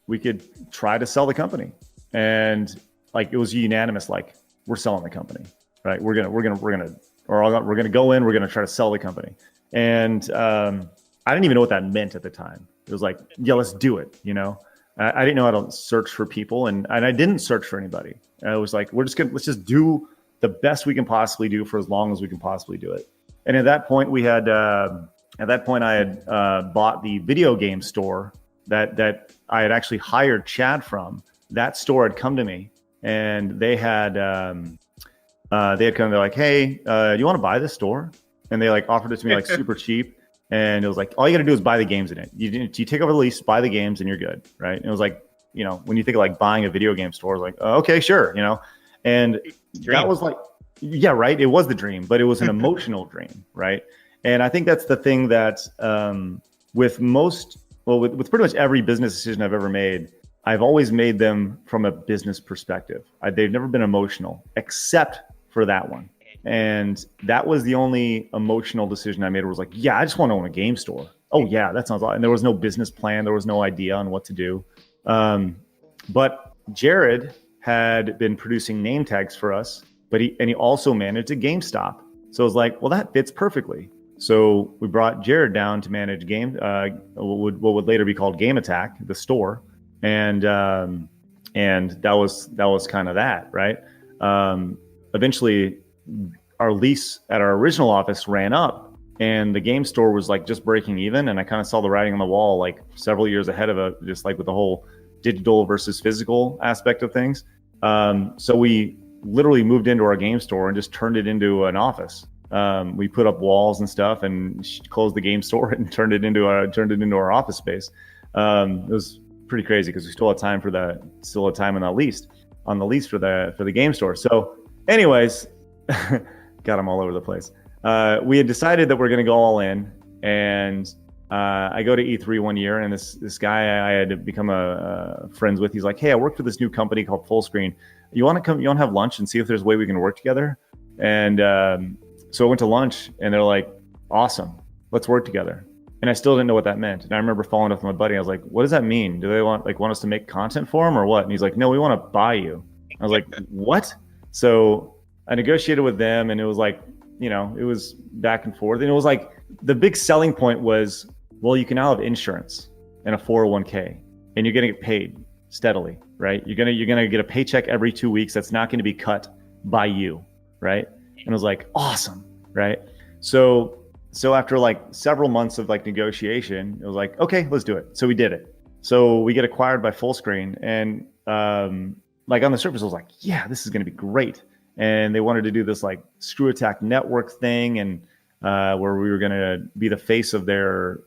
we could try to sell the company. And like, it was unanimous, like, we're selling the company, right? We're gonna go in, we're gonna try to sell the company. And I didn't even know what that meant at the time. It was like, yeah, let's do it. I didn't know how to search for people, and I didn't search for anybody. I was like, let's just do the best we can possibly do for as long as we can possibly do it. And at that point, I had bought the video game store that I had actually hired Chad from. That store had come to me, and they had come. They're like, hey, do you want to buy this store? And they like offered it to me like super cheap. And it was like, all you got to do is buy the games in it. You take over the lease, buy the games, and you're good, right? And it was like, when you think of like buying a video game store, like, okay, sure, and that was like, yeah, right. It was the dream, but it was an emotional dream, right? And I think that's the thing that with with pretty much every business decision I've ever made, I've always made them from a business perspective. They've never been emotional, except for that one. And that was the only emotional decision I made. It was like, yeah, I just want to own a game store. Oh yeah, that sounds awesome. And there was no business plan. There was no idea on what to do. But Jared had been producing name tags for us, but he also managed a GameStop. So it was like, well, that fits perfectly. So we brought Jared down to manage what would later be called ScrewAttack, the store, and that was kind of that, right? Eventually, our lease at our original office ran up, and the game store was like just breaking even, and I kind of saw the writing on the wall like several years ahead of it, just like with the whole digital versus physical aspect of things. So we literally moved into our game store and just turned it into an office. We put up walls and stuff and closed the game store and turned it into our office space. It was pretty crazy because we still had time on the lease for the game store. So anyways, got them all over the place. We had decided that we're going to go all in, and I go to E3 one year, and this guy I had become friends with, he's like, hey, I worked for this new company called Fullscreen. You want to have lunch and see if there's a way we can work together? And so I went to lunch, and they're like, awesome, let's work together. And I still didn't know what that meant. And I remember following up with my buddy. I was like, what does that mean? Do they want us to make content for them or what? And he's like, no, we want to buy you. I was like, what? So I negotiated with them, and it was like, it was back and forth. And it was like, the big selling point was, well, you can now have insurance and a 401k, and you're going to get paid steadily, right? You're going to get a paycheck every 2 weeks. That's not going to be cut by you, right? And I was like, awesome, right? So after like several months of like negotiation, it was like, okay, let's do it. So we did it. So we get acquired by Fullscreen, and like on the surface, I was like, yeah, this is going to be great. And they wanted to do this like ScrewAttack network thing, and where we were going to be the face of their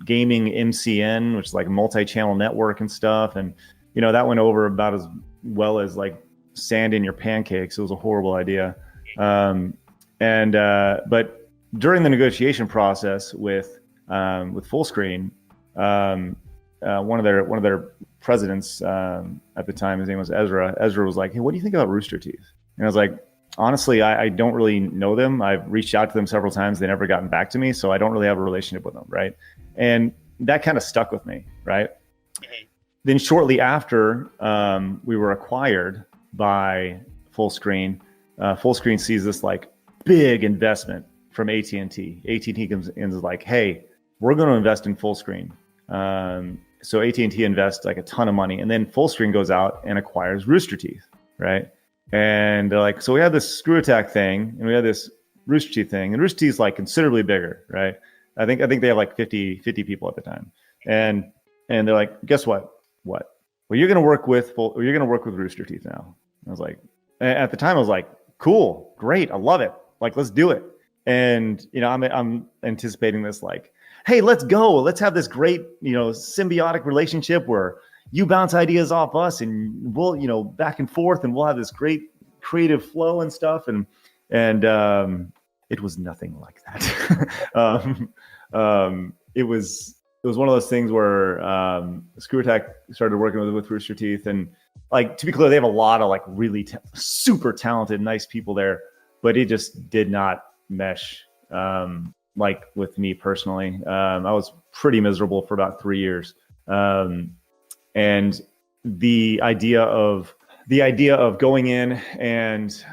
gaming MCN, which is like a multi-channel network and stuff. And that went over about as well as like sand in your pancakes. It was a horrible idea. But during the negotiation process with Fullscreen, one of their presidents at the time, his name was Ezra. Ezra was like, hey, what do you think about Rooster Teeth? And I was like, honestly, I don't really know them. I've reached out to them several times. They never gotten back to me. So I don't really have a relationship with them. Right. And that kind of stuck with me. Right. Then shortly after we were acquired by Fullscreen, Fullscreen sees this like big investment from AT&T. AT&T comes in and is like, hey, we're going to invest in Fullscreen. So AT&T invests like a ton of money, and then Fullscreen goes out and acquires Rooster Teeth, right? And they're like, so we have this ScrewAttack thing, and we have this Rooster Teeth thing, and Rooster Teeth's like considerably bigger, right? I think they have like 50 people at the time, and they're like, guess what? What? Well, you're going to work with Rooster Teeth now. I was like, at the time, I was like, cool, great, I love it. Like, let's do it. And I'm anticipating this like, hey, let's go. Let's have this great, symbiotic relationship where you bounce ideas off us, and we'll, back and forth, and we'll have this great creative flow and stuff. And it was nothing like that. It was one of those things where ScrewAttack started working with Rooster Teeth, and like, to be clear, they have a lot of like really super talented, nice people there, but it just did not mesh. Like with me personally, I was pretty miserable for about 3 years. And the idea of going in and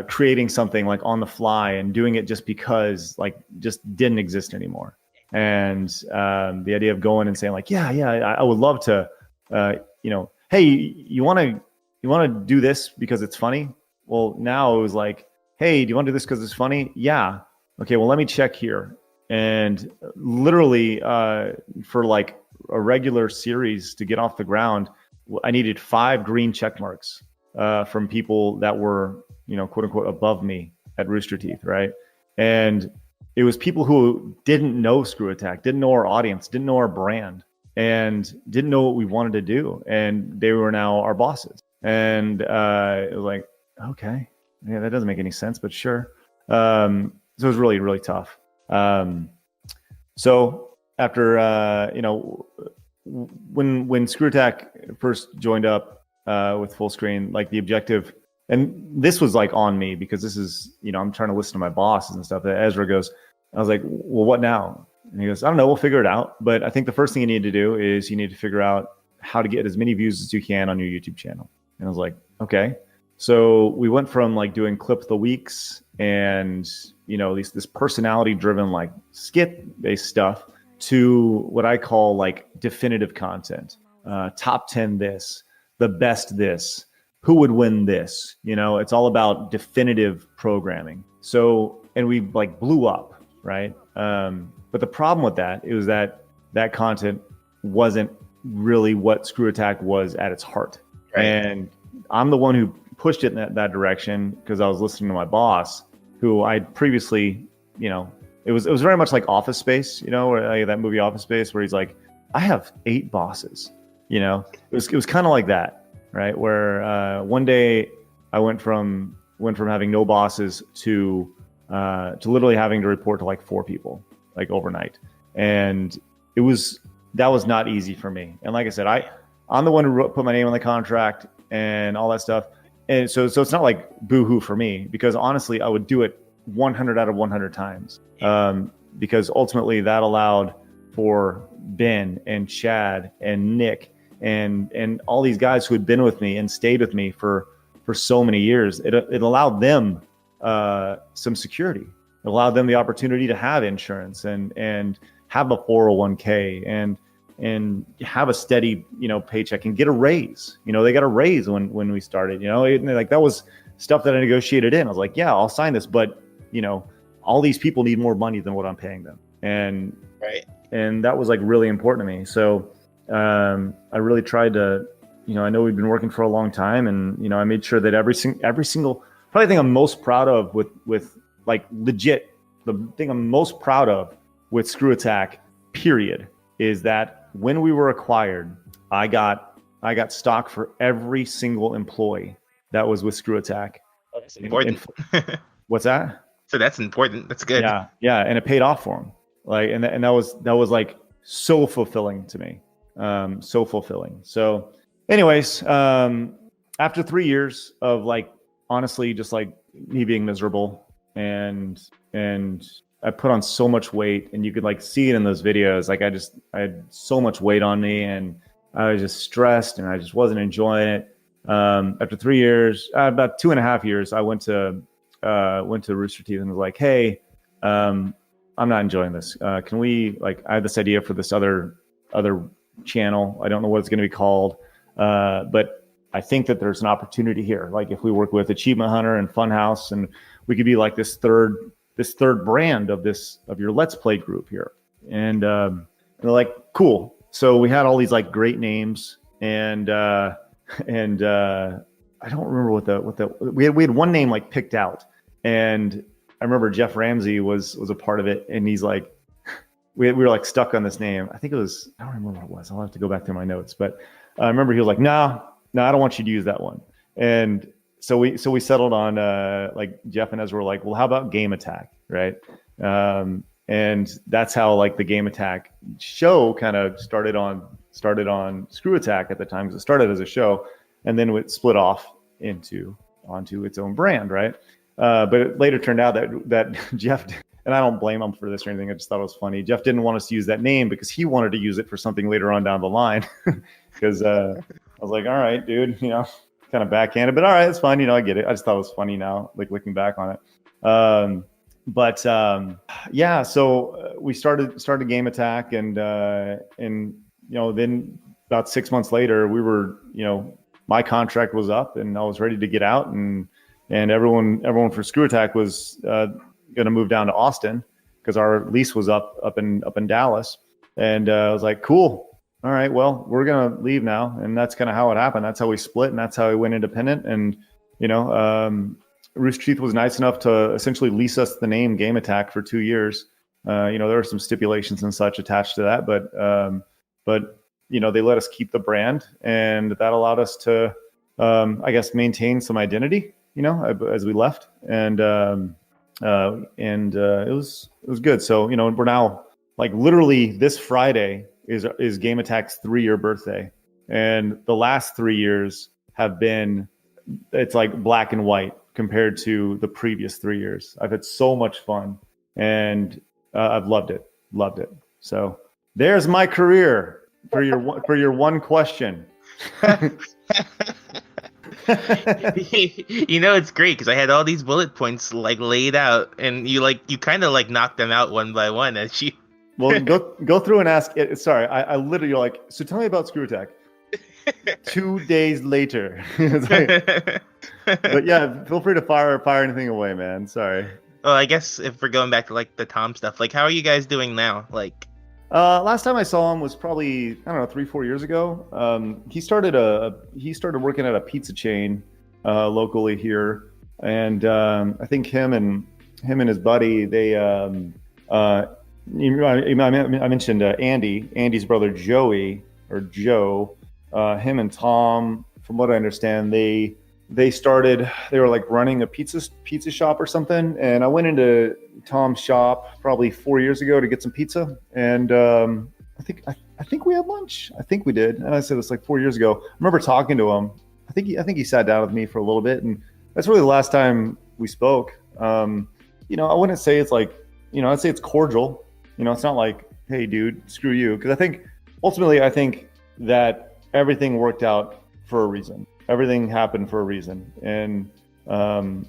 creating something like on the fly and doing it just because like just didn't exist anymore. And the idea of going and saying like, yeah, I would love to, hey, you want to do this because it's funny? Well, now it was like, hey, do you want to do this because it's funny? Yeah. Okay, well, let me check here. And literally for like a regular series to get off the ground, I needed 5 green check marks from people that were, quote unquote, above me at Rooster Teeth, right? And it was people who didn't know ScrewAttack, didn't know our audience, didn't know our brand. and didn't know what we wanted to do. And they were now our bosses. And it was like, okay, yeah, that doesn't make any sense, but sure. So it was really, really tough. So after, when ScrewAttack first joined up with full screen, like the objective, and this was like on me because this is, I'm trying to listen to my bosses and stuff. Ezra goes, I was like, well, what now? And he goes, I don't know, we'll figure it out. But I think the first thing you need to do is you need to figure out how to get as many views as you can on your YouTube channel. And I was like, okay. So we went from like doing clip of the weeks and, this personality driven like skit based stuff to what I call like definitive content, top 10 this, the best this, who would win this. It's all about definitive programming. So, and we like blew up, right? But the problem with that is that content wasn't really what ScrewAttack was at its heart. Right. And I'm the one who pushed it in that direction because I was listening to my boss, who I'd previously, it was very much like Office Space, like that movie Office Space, where he's like, I have 8 bosses. It was kind of like that. Right, where one day I went from having no bosses to literally having to report to like 4 people like overnight, and that was not easy for me. And like I said, I'm the one who put my name on the contract and all that stuff, and so it's not like boo-hoo for me, because honestly I would do it 100 out of 100 times, because ultimately that allowed for Ben and Chad and Nick and all these guys who had been with me and stayed with me for so many years. It allowed them some security. It allowed them the opportunity to have insurance and have a 401k and have a steady, paycheck and get a raise. They got a raise when we started, like that was stuff that I negotiated in. I was like, yeah, I'll sign this, but all these people need more money than what I'm paying them. And right. And that was like really important to me. So I really tried to, I know we've been working for a long time, and I made sure that every single probably thing I'm most proud of with like legit, the thing I'm most proud of with ScrewAttack, period, is that when we were acquired, I got stock for every single employee that was with ScrewAttack. That's important. What's that? So that's important. That's good. Yeah, and it paid off for them. Like, and that was like so fulfilling to me. So fulfilling. So anyways, after 3 years of like, honestly, just like me being miserable and I put on so much weight, and you could like see it in those videos. Like I had so much weight on me, and I was just stressed, and I just wasn't enjoying it. After 3 years, about 2.5 years, I went to Rooster Teeth and was like, hey, I'm not enjoying this. Can we, like, I have this idea for this other channel. I don't know what it's going to be called, but I think that there's an opportunity here. Like if we work with Achievement Hunter and Funhouse, and we could be like this third brand of your Let's Play group here. And they're like, cool. So we had all these like great names, and I don't remember what we had one name like picked out, and I remember Jeff Ramsey was a part of it, and he's like, we were like stuck on this name. I think it was, I don't remember what it was. I'll have to go back through my notes, but I remember he was like, no, I don't want you to use that one. And so we settled on like Jeff and Ezra were like, well, how about Game Attack, right? And that's how like the Game Attack show kind of started on ScrewAttack at the time, because it started as a show, and then it split off onto its own brand, right? But it later turned out that Jeff, and I don't blame him for this or anything, I just thought it was funny. Jeff didn't want us to use that name because he wanted to use it for something later on down the line. Because I was like, all right, dude, kind of backhanded, but all right, it's fine. I get it. I just thought it was funny now, like looking back on it. Yeah, so we started Game Attack, and then about 6 months later, we were, my contract was up, and I was ready to get out, and everyone for ScrewAttack was going to move down to Austin because our lease was up in Dallas, and I was like, cool. All right, well, we're going to leave now. And that's kind of how it happened. That's how we split, and that's how we went independent. And, Rooster Teeth was nice enough to essentially lease us the name Game Attack for 2 years. There were some stipulations and such attached to that, but they let us keep the brand, and that allowed us to, I guess, maintain some identity, as we left, and it was good. So we're now, like, literally this Friday is Game Attack's 3-year birthday, and the last 3 years have been, it's like black and white compared to the previous 3 years. I've had so much fun, and I've loved it. So there's my career for your one question. It's great because I had all these bullet points like laid out, and you kind of like knocked them out one by one as you. Well, go through and ask it. Sorry, I literally, you're like, so tell me about ScrewAttack. 2 days later. But yeah, feel free to fire anything away, man. Sorry. Well, I guess if we're going back to like the Tom stuff, like how are you guys doing now? Like, last time I saw him was probably, I don't know, 3-4 years ago. He started working at a pizza chain locally here, and I think him and his buddy, they I mentioned Andy's brother Joey, or Joe. Him and Tom, from what I understand, they were like running a pizza shop or something, and I went into Tom's shop probably 4 years ago to get some pizza, and I think we had lunch. I think we did, and I said it's like 4 years ago. I remember talking to him. I think he sat down with me for a little bit, and that's really the last time we spoke. I wouldn't say it's like, I'd say it's cordial. It's not like, hey dude, screw you, because I think ultimately that everything worked out for a reason. Everything happened for a reason. And, had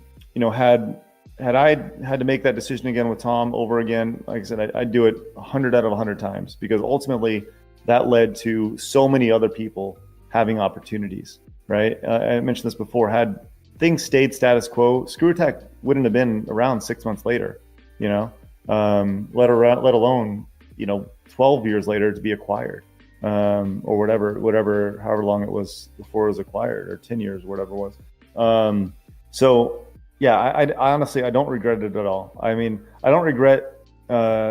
I had to make that decision again with Tom over again, like I said, I'd do it 100 out of 100 times, because ultimately that led to so many other people having opportunities, right? I mentioned this before. Had things stayed status quo, ScrewAttack wouldn't have been around 6 months later, let alone, 12 years later to be acquired. Or whatever, however long it was before it was acquired, or 10 years, whatever it was. So yeah, I honestly, I don't regret it at all. I mean, I don't regret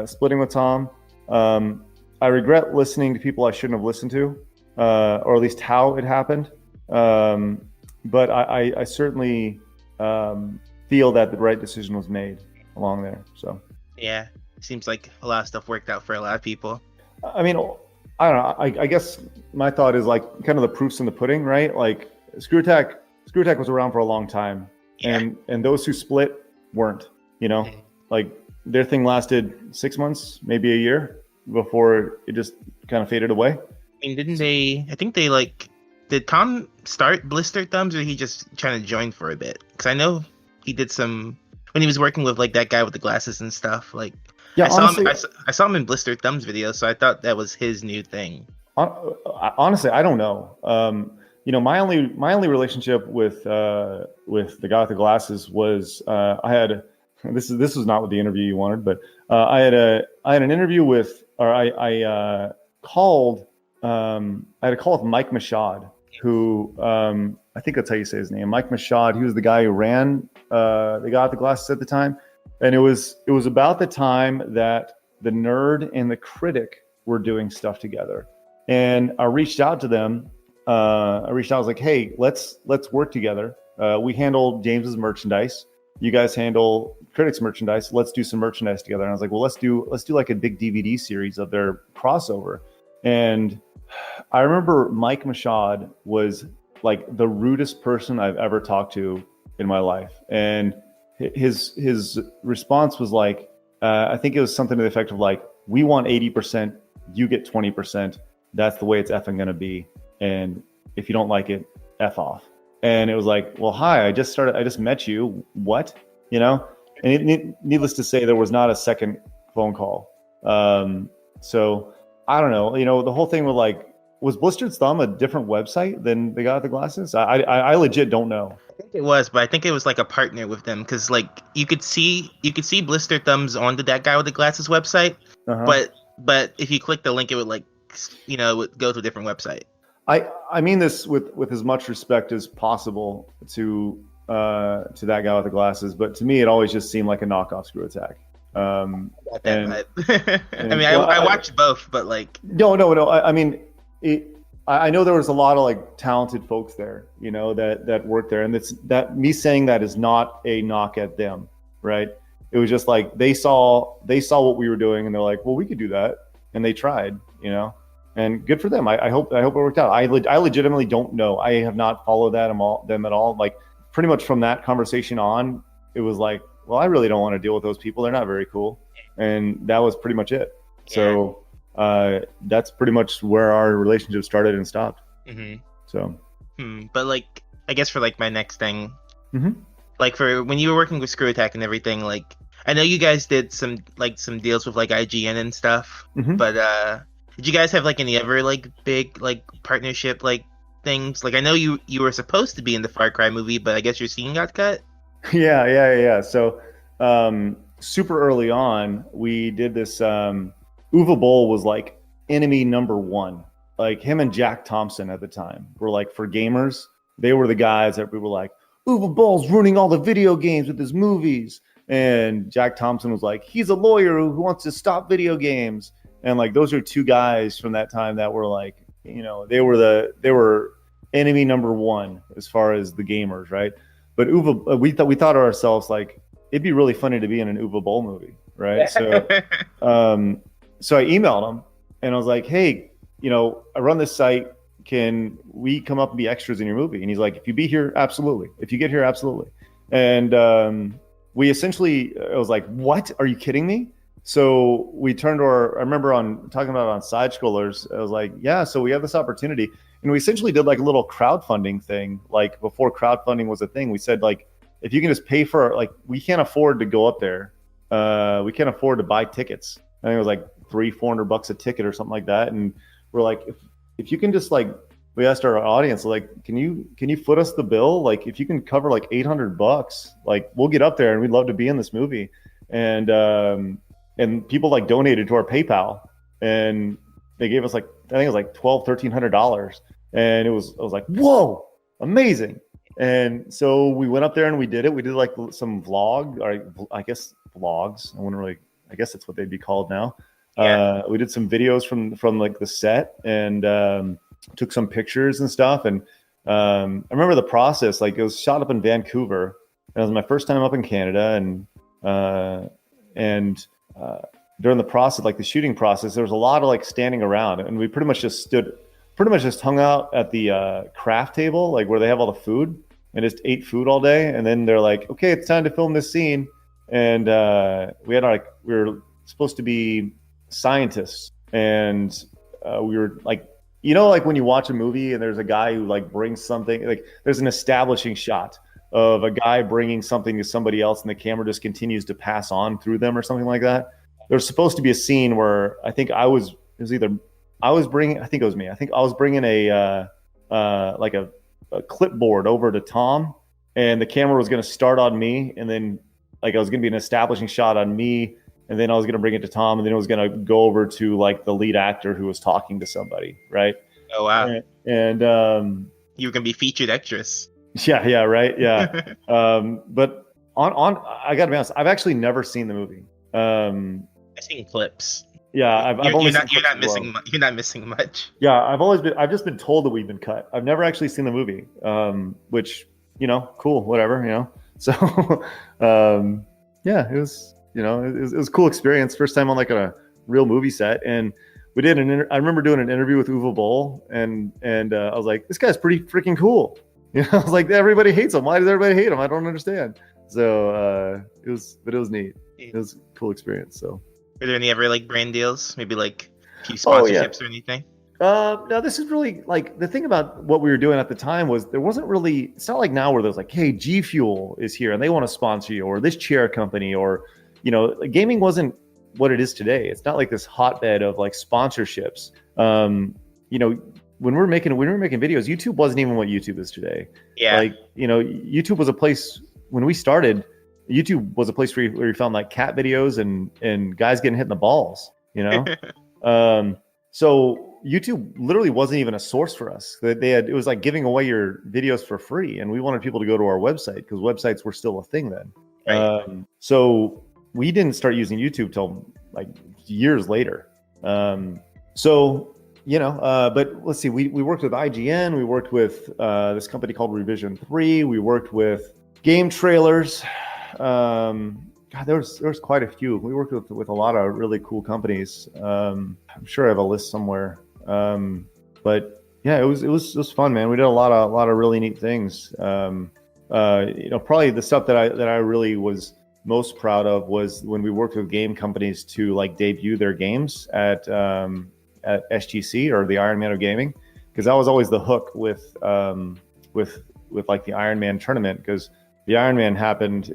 splitting with Tom. I regret listening to people I shouldn't have listened to, or at least how it happened. But I certainly feel that the right decision was made along there. So yeah, seems like a lot of stuff worked out for a lot of people. I mean, I don't know. I guess my thought is like kind of the proof's in the pudding, right? Like ScrewAttack was around for a long time, yeah. and those who split weren't. Like their thing lasted 6 months, maybe a year, before it just kind of faded away. I mean, didn't they? I think they did Tom start Blister Thumbs, or he just trying to join for a bit? Because I know he did some when he was working with like that guy with the glasses and stuff. Like. Yeah, I saw him in Blister Thumbs videos, so I thought that was his new thing. Honestly, I don't know. My only relationship with the guy with the glasses was I had this was not what the interview you wanted, but I had an interview with, or I called I had a call with Mike Mashad, who I think that's how you say his name, Mike Mashad. He was the guy who ran the guy with the glasses at the time. And it was about the time that the Nerd and the Critic were doing stuff together. And I reached out to them. I was like, hey, let's work together. We handle James's merchandise. You guys handle Critic's merchandise. Let's do some merchandise together. And I was like, well, let's do like a big DVD series of their crossover. And I remember Mike Mashad was like the rudest person I've ever talked to in my life. And his response was like, I think it was something to the effect of like, we want 80%, you get 20%. That's the way it's effing going to be. And if you don't like it, F off. And it was like, well, hi, I just met you. What? And needless to say, there was not a second phone call. So I don't know, the whole thing with like, was Blistered Thumb a different website than the guy with the glasses? I legit don't know. I think it was, but I think it was like a partner with them, because like you could see Blistered Thumbs on that guy with the glasses website, but if you click the link, it would like it would go to a different website. I mean this with as much respect as possible to that guy with the glasses, but to me it always just seemed like a knockoff ScrewAttack. I mean, I watched both, but like no. I mean, I know there was a lot of like talented folks there, you know, that worked there, and that me saying that is not a knock at them, right? It was just like they saw what we were doing, and they're like, well, we could do that, and they tried, you know, and good for them. I hope it worked out. I legitimately don't know. I have not followed them at all. Like pretty much from that conversation on, it was like, well, I really don't want to deal with those people. They're not very cool, and that was pretty much it. Yeah. So that's pretty much where our relationship started and stopped. Mm-hmm. So, but like, I guess for like my next thing, mm-hmm. like for when you were working with ScrewAttack and everything, like I know you guys did some deals with like IGN and stuff, mm-hmm. but did you guys have like any other like big like partnership like things? Like I know you were supposed to be in the Far Cry movie, but I guess your scene got cut. Yeah. So, super early on, we did this. Uwe Boll was like enemy number one. Like him and Jack Thompson at the time were like, for gamers, they were the guys that we were like, Uwe Boll's ruining all the video games with his movies. And Jack Thompson was like, he's a lawyer who wants to stop video games. And like, those are two guys from that time that were like, you know, they were enemy number one as far as the gamers, right? But we thought to ourselves, like, it'd be really funny to be in an Uwe Boll movie, right? So, so I emailed him and I was like, hey, you know, I run this site. Can we come up and be extras in your movie? And he's like, if you be here, absolutely. If you get here, absolutely. And we essentially, I was like, what? Are you kidding me? So we turned to I remember talking about it on Side Scrollers, I was like, yeah, so we have this opportunity. And we essentially did like a little crowdfunding thing. Like before crowdfunding was a thing, we said like, if you can just pay for, like, we can't afford to go up there. We can't afford to buy tickets. I think it was like $300-400 a ticket or something like that. And we're like, if you can just like, we asked our audience, like, can you foot us the bill? Like, if you can cover like $800, like we'll get up there and we'd love to be in this movie. And people like donated to our PayPal, and they gave us like, I think it was like $1,200-1,300. And I was like, whoa, amazing. And so we went up there and we did it. We did like some vlog, or I guess vlogs. I guess that's what they'd be called now. Yeah. We did some videos from like the set, and took some pictures and stuff. And I remember the process. Like it was shot up in Vancouver. It was my first time up in Canada, and during the process, like the shooting process, there was a lot of like standing around, and we pretty much just hung out at the craft table, like where they have all the food, and just ate food all day. And then they're like, okay, it's time to film this scene. And we were supposed to be scientists, and we were like, you know, like when you watch a movie and there's a guy who like brings something, like there's an establishing shot of a guy bringing something to somebody else, and the camera just continues to pass on through them or something like that. There's supposed to be a scene where I think I was bringing a like a clipboard over to Tom, and the camera was going to start on me, and then like I was going to be an establishing shot on me, and then I was going to bring it to Tom, and then it was going to go over to like the lead actor who was talking to somebody, right? Oh wow! And you were going to be featured extras. Yeah, right, yeah. But on I got to be honest, I've actually never seen the movie. I've seen clips. Yeah, you're not missing much. Yeah, I've just been told that we've been cut. I've never actually seen the movie, which, you know, cool, whatever, you know. So, yeah, it was a cool experience. First time on like a real movie set, and we did I remember doing an interview with Uwe Boll, and I was like, this guy's pretty freaking cool. You know, I was like, everybody hates him. Why does everybody hate him? I don't understand. So it was neat. It was a cool experience. So. Are there any ever like brand deals? Maybe like a few sponsorships or anything? No, this is really like the thing about what we were doing at the time was there wasn't really, it's not like now where there's like, hey, G Fuel is here and they want to sponsor you, or this chair company, or, you know, gaming wasn't what it is today. It's not like this hotbed of like sponsorships. You know, when we were making videos, YouTube wasn't even what YouTube is today. Yeah. Like, you know, YouTube was a place when we started. YouTube was a place where you found like cat videos and guys getting hit in the balls, you know? So YouTube literally wasn't even a source for us. It was like giving away your videos for free. And we wanted people to go to our website because websites were still a thing then. Right. So we didn't start using YouTube till like years later. So But let's see, we worked with IGN, we worked with this company called Revision 3, we worked with Game Trailers. God, there was quite a few. We worked with a lot of really cool companies. I'm sure I have a list somewhere. But yeah, it was fun, man. We did a lot of really neat things. Probably the stuff that I really was most proud of was when we worked with game companies to like debut their games at SGC, or the Iron Man of Gaming, because that was always the hook with like the Iron Man tournament, because the Iron Man happened.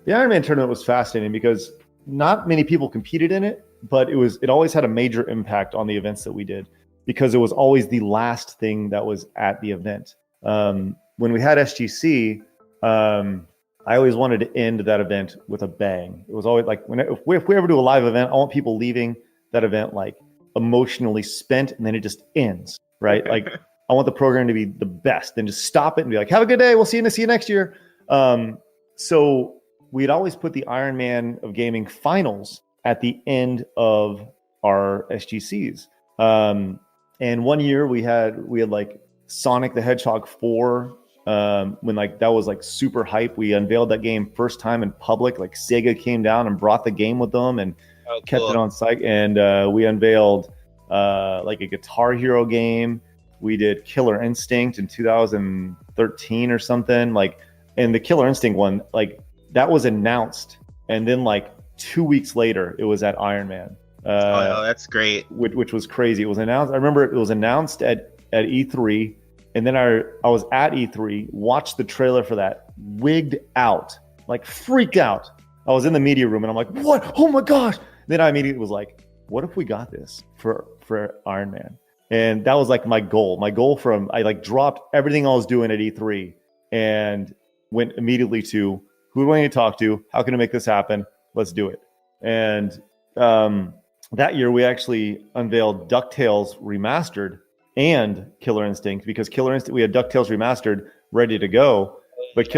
The Iron Man tournament was fascinating because not many people competed in it, but it always had a major impact on the events that we did, because it was always the last thing that was at the event. When we had SGC, I always wanted to end that event with a bang. It was always like, if we ever do a live event, I want people leaving that event like emotionally spent, and then it just ends, right? Like I want the program to be the best, then just stop it and be like, have a good day. We'll see you next year. So we'd always put the Iron Man of Gaming finals at the end of our SGCs. And one year we had like Sonic the Hedgehog 4, when like that was like super hype. We unveiled that game first time in public. Like Sega came down and brought the game with them and kept it on site. And we unveiled like a Guitar Hero game. We did Killer Instinct in 2013 or something. Like, and the Killer Instinct one, like that was announced, and then like 2 weeks later, it was at Iron Man. That's great. Which was crazy. It was announced. I remember it was announced at E3, and then I was at E3, watched the trailer for that, wigged out, like freaked out. I was in the media room, and I'm like, "What? Oh my gosh!" Then I immediately was like, "What if we got this for Iron Man?" And that was like my goal. I like dropped everything I was doing at E3 and went immediately to, who do I need to talk to? How can I make this happen? Let's do it. And that year we actually unveiled DuckTales Remastered and Killer Instinct, because Killer Instinct, we had DuckTales Remastered ready to go, but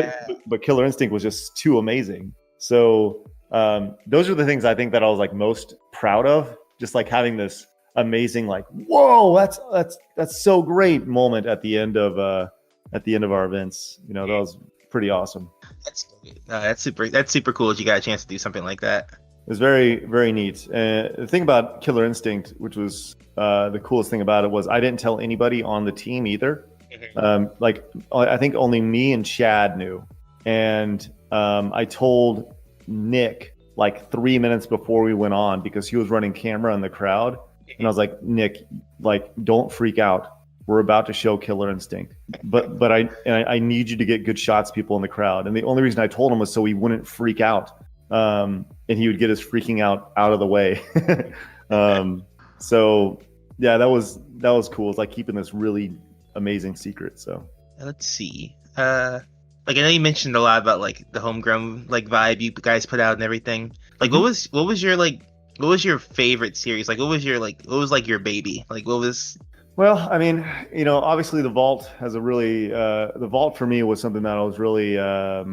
Killer Instinct was just too amazing. So those are the things I think that I was like most proud of, just like having this amazing, like, whoa, that's so great moment at the end of our events. That was pretty awesome. That's super cool that you got a chance to do something like that. It was very, very neat. The thing about Killer Instinct, which was the coolest thing about it, was I didn't tell anybody on the team either. Like I think only me and Chad knew, and I told Nick like 3 minutes before we went on, because he was running camera in the crowd, and I was like, Nick, like, don't freak out. We're about to show Killer Instinct, but I need you to get good shots, people in the crowd. And the only reason I told him was so he wouldn't freak out, and he would get his freaking out of the way. So yeah, that was cool. It's like keeping this really amazing secret. So let's see. Like I know you mentioned a lot about like the homegrown like vibe you guys put out and everything. Like what was your favorite series? Like what was your baby? Like what was? Well, I mean, obviously the Vault has a really the Vault for me was something that I was really I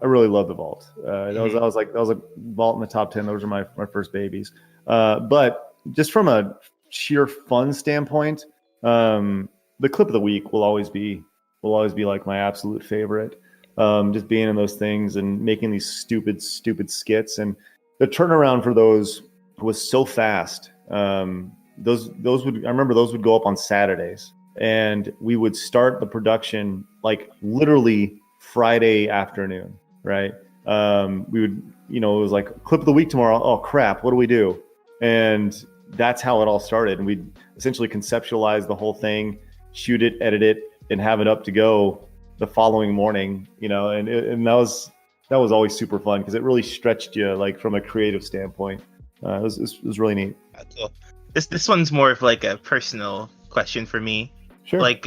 really love the Vault. That was a Vault in the top 10. Those are my first babies. But just from a sheer fun standpoint, the clip of the week will always be like my absolute favorite. Just being in those things and making these stupid skits, and the turnaround for those was so fast. Those would go up on Saturdays, and we would start the production like literally Friday afternoon, right? We would, it was like clip of the week tomorrow. Oh crap, what do we do? And that's how it all started. And we'd essentially conceptualize the whole thing, shoot it, edit it, and have it up to go the following morning, and that was always super fun because it really stretched you like from a creative standpoint. It was really neat. Cool. This one's more of like a personal question for me. Sure. Like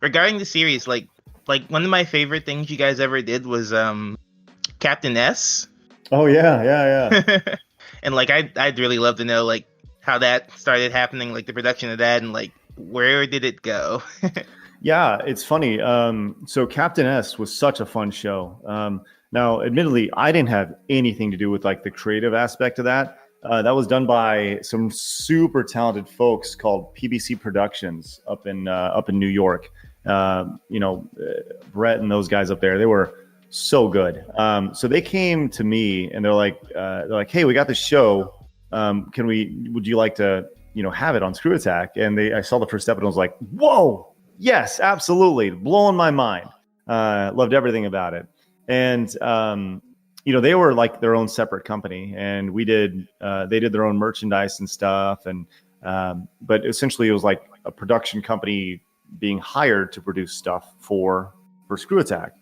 regarding the series, like one of my favorite things you guys ever did was Captain S. Oh yeah. And like I'd really love to know like how that started happening, like the production of that, and like where did it go? Yeah, it's funny. So Captain S was such a fun show. Now, admittedly, I didn't have anything to do with like the creative aspect of that. That was done by some super talented folks called PBC Productions up in New York. Brett and those guys up there, they were so good. So they came to me and they're like, hey, we got this show. Would you like to, have it on ScrewAttack? And I saw the first step and I was like, whoa, yes, absolutely. Blowing my mind. Loved everything about it. And, they were like their own separate company, and they did their own merchandise and stuff. And, but essentially it was like a production company being hired to produce stuff for ScrewAttack.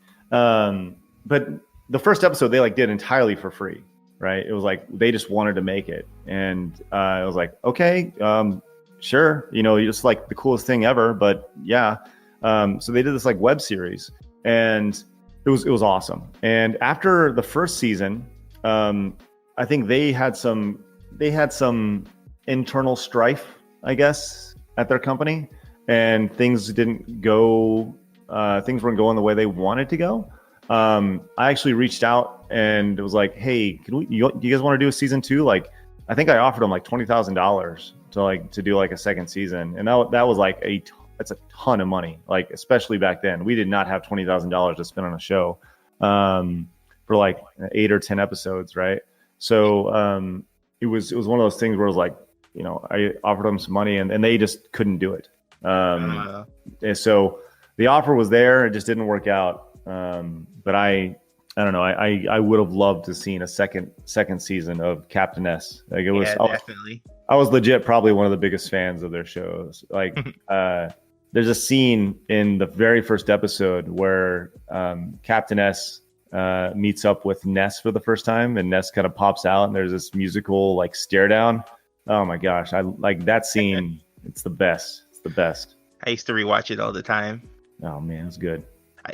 But the first episode they did entirely for free, right? It was like they just wanted to make it, and I was like, okay, sure, just like the coolest thing ever. But yeah, so they did this web series, and it was awesome. And after the first season, I think they had some internal strife, I guess, at their company, and things weren't going the way they wanted to go. I actually reached out and it was like, hey, do you guys want to do a season 2? I think I offered them $20,000 to do a second season. And that was that's a ton of money. Especially back then, we did not have $20,000 to spend on a show, for 8 or 10 episodes. Right. So, it was one of those things where it was I offered them some money and they just couldn't do it. And so the offer was there. It just didn't work out. But I don't know. I would have loved to seen a second season of Captain S. Definitely. I was legit probably one of the biggest fans of their shows. There's a scene in the very first episode where Captain S meets up with Ness for the first time, and Ness kind of pops out, and there's this musical stare down. Oh my gosh, I like that scene. It's the best. It's the best. I used to rewatch it all the time. Oh man, it's good.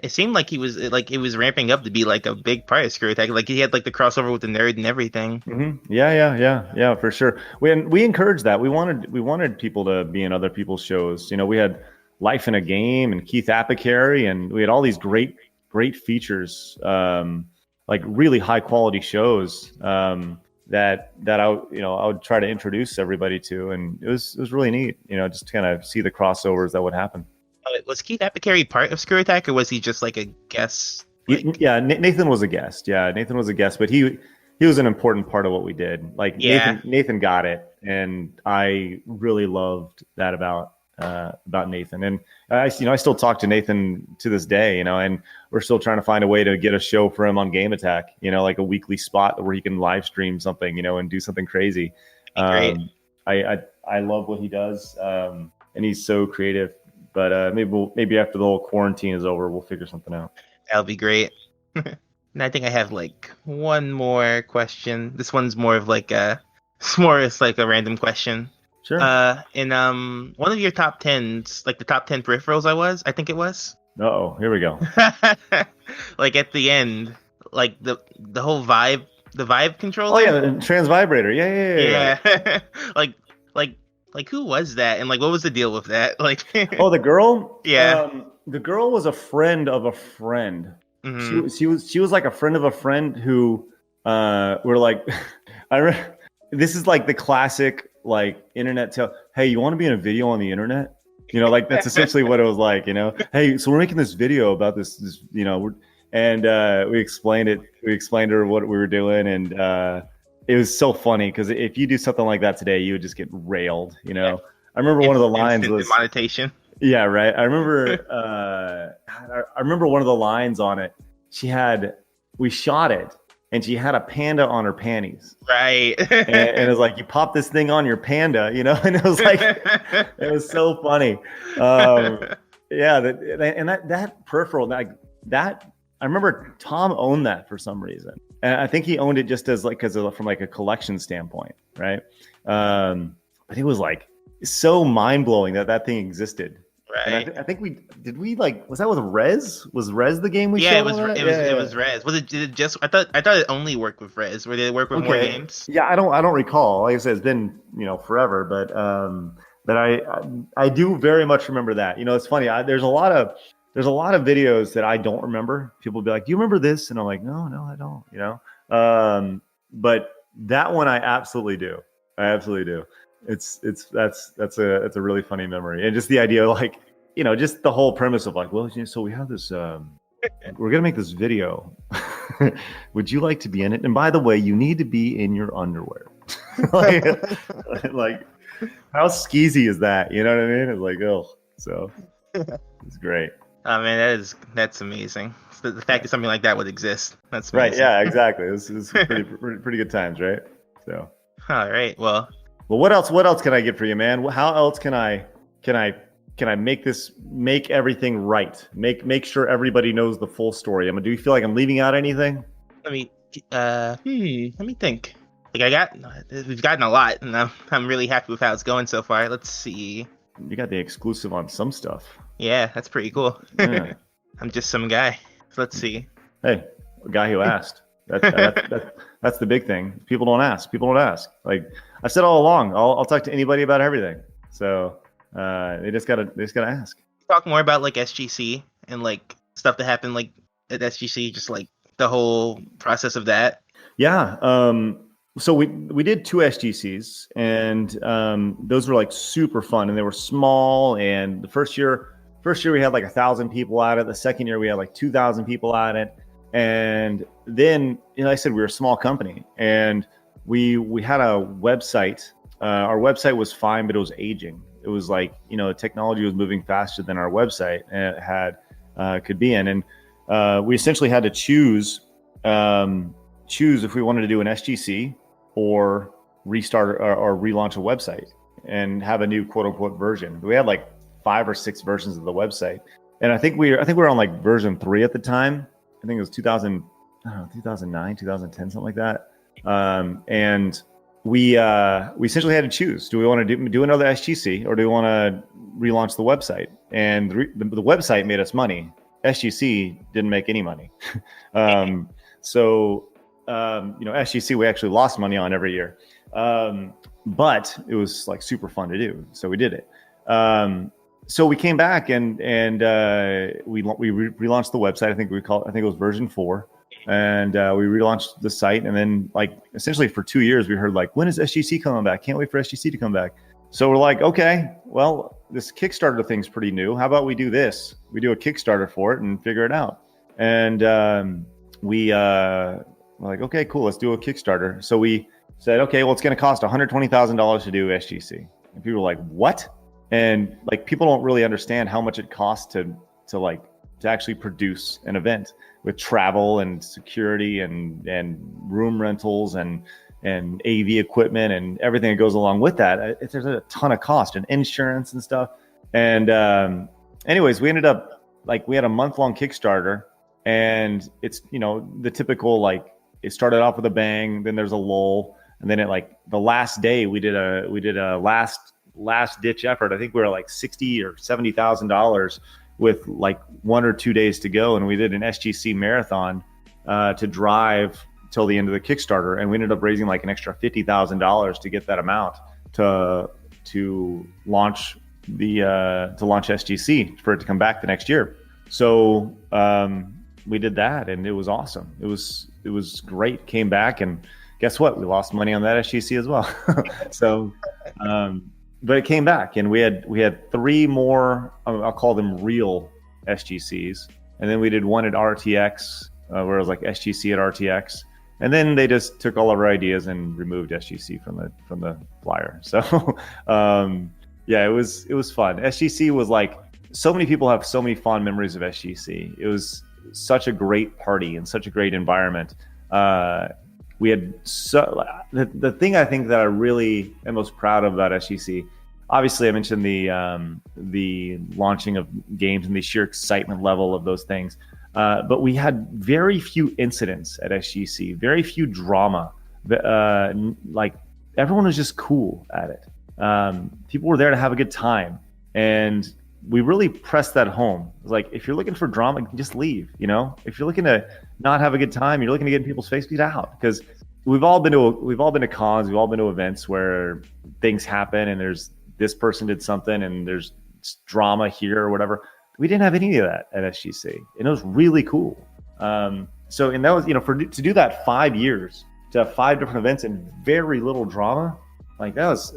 It seemed like it was ramping up to be a big part of ScrewAttack. He had the crossover with the nerd and everything. Mm-hmm. Yeah, for sure. We encouraged that. We wanted people to be in other people's shows. We had Life in a Game and Keith Apicary, and we had all these great features, really high quality shows that I would try to introduce everybody to, and it was really neat. Just to kind of see the crossovers that would happen. Was Keith Apicary part of ScrewAttack, or was he just a guest? Yeah, Nathan was a guest. Yeah, Nathan was a guest, but he was an important part of what we did. Nathan got it, and I really loved that about Nathan. And I still talk to Nathan to this day, and we're still trying to find a way to get a show for him on Game Attack, a weekly spot where he can live stream something, and do something crazy. Great. I love what he does, and he's so creative. But maybe after the whole quarantine is over, we'll figure something out. That'll be great. And I think I have one more question. This one's more of a random question. Sure. In one of your top 10s, the top 10 peripherals, I think it was. Uh-oh, here we go. At the end, the whole vibe, the vibe controller. Oh yeah, the trans vibrator. Yeah. Who was that, and what was the deal with that? Oh, the girl. Yeah, the girl was a friend of a friend. Mm-hmm. She was a friend of a friend who were this is the classic internet tell. Hey, you want to be in a video on the internet? That's essentially what it was like. Hey, so we're making this video about this. And we explained it. We explained to her what we were doing, and it was so funny because if you do something like that today, you would just get railed. I remember one of the lines was demonetization. Yeah, right. I remember. I remember one of the lines on it. We shot it, and she had a panda on her panties. Right. and it was you pop this thing on your panda, and it was it was so funny. Yeah, that peripheral, that I remember Tom owned that for some reason. And I think he owned it just as from a collection standpoint, right? But it was so mind blowing that thing existed. Right. And I think was that with Rez? Was Rez the game we showed? Yeah, it was Rez. Did it just? I thought it only worked with Rez. Or did it work with more games? Yeah, I don't recall. Like I said, it's been forever, but I do very much remember that. It's funny. There's a lot of videos that I don't remember. People will be like, "Do you remember this?" And I'm like, "No, I don't." But That one I absolutely do. I absolutely do. That's a really funny memory, and just the idea, like, just the whole premise of like, well, so we have this. We're gonna make this video. Would you like to be in it? And by the way, you need to be in your underwear. like, how skeezy is that? You know what I mean? It's like, oh, so it's great. Oh man, that's amazing. The fact that something like that would exist. That's right. amazing. Yeah, exactly. This is pretty good times, right? So. All right. Well, what else? What else can I get for you, man? How else can I make everything right? Make sure everybody knows the full story. Do you feel like I'm leaving out anything? let me think. Like we've gotten a lot, and I'm really happy with how it's going so far. Let's see. You got the exclusive on some stuff. Yeah, that's pretty cool. Yeah. I'm just some guy. So let's see. Hey, a guy who asked. That's the big thing. People don't ask. Like I said all along, I'll talk to anybody about everything. So they just gotta ask. Talk more about like SGC and like stuff that happened like at SGC, just like the whole process of that. Yeah. So we did 2 SGCs, and those were like super fun, and they were small. And the first year we had like 1,000 people at it. The second year we had like 2,000 people at it. And then, I said we were a small company, and we had a website. Our website was fine, but it was aging. It was like, technology was moving faster than our website could be in. And we essentially had to choose if we wanted to do an SGC or restart or relaunch a website and have a new quote unquote version. We had like 5 or 6 versions of the website. And I think we were on like version 3 at the time. I think it was 2009, 2010, something like that. And we essentially had to choose: do we want to do another SGC, or do we want to relaunch the website? And the website made us money. SGC didn't make any money. SGC we actually lost money on every year, but it was like super fun to do, so we did it. So we came back and we relaunched the website. I think it was version 4, and we relaunched the site. And then, like, essentially for 2 years, we heard like, when is SGC coming back? Can't wait for SGC to come back. So we're like, okay, well, this Kickstarter thing's pretty new. How about we do this? We do a Kickstarter for it and figure it out. And we're like, okay, cool, let's do a Kickstarter. So we said, okay, well, it's going to cost $120,000 to do SGC. And people were like, what? And like, people don't really understand how much it costs to actually produce an event, with travel and security and room rentals and AV equipment and everything that goes along with that. There's a ton of cost, and insurance and stuff. And anyways, we ended up, like, we had a month-long Kickstarter, and it's, the typical, like, it started off with a bang, then there's a lull, and then the last day we did a last ditch effort. I think we were like $60,000 or $70,000 with like 1 or 2 days to go, and we did an SGC marathon to drive till the end of the Kickstarter, and we ended up raising like an extra $50,000 to get that amount to launch SGC, for it to come back the next year. So we did that, and it was awesome. It was great. Came back, and guess what? We lost money on that SGC as well. So. But it came back, and we had 3 more. I'll call them real SGCs, and then we did one at RTX, where it was like SGC at RTX, and then they just took all of our ideas and removed SGC from the flyer. So, yeah, it was fun. SGC was like, so many people have so many fond memories of SGC. It was such a great party and such a great environment. We had the thing I think that I really am most proud of about SGC. Obviously, I mentioned the launching of games and the sheer excitement level of those things, but we had very few incidents at SGC, very few drama. Like, everyone was just cool at it. People were there to have a good time, and we really pressed that home. It was like, if you're looking for drama, just leave. If you're looking to not have a good time, you're looking to get in people's face, get out. Because we've all been to cons, we've all been to events where things happen, and there's this person did something, and there's drama here or whatever. We didn't have any of that at SGC, and it was really cool. And that was, to do that 5 years to have 5 different events and very little drama, like that's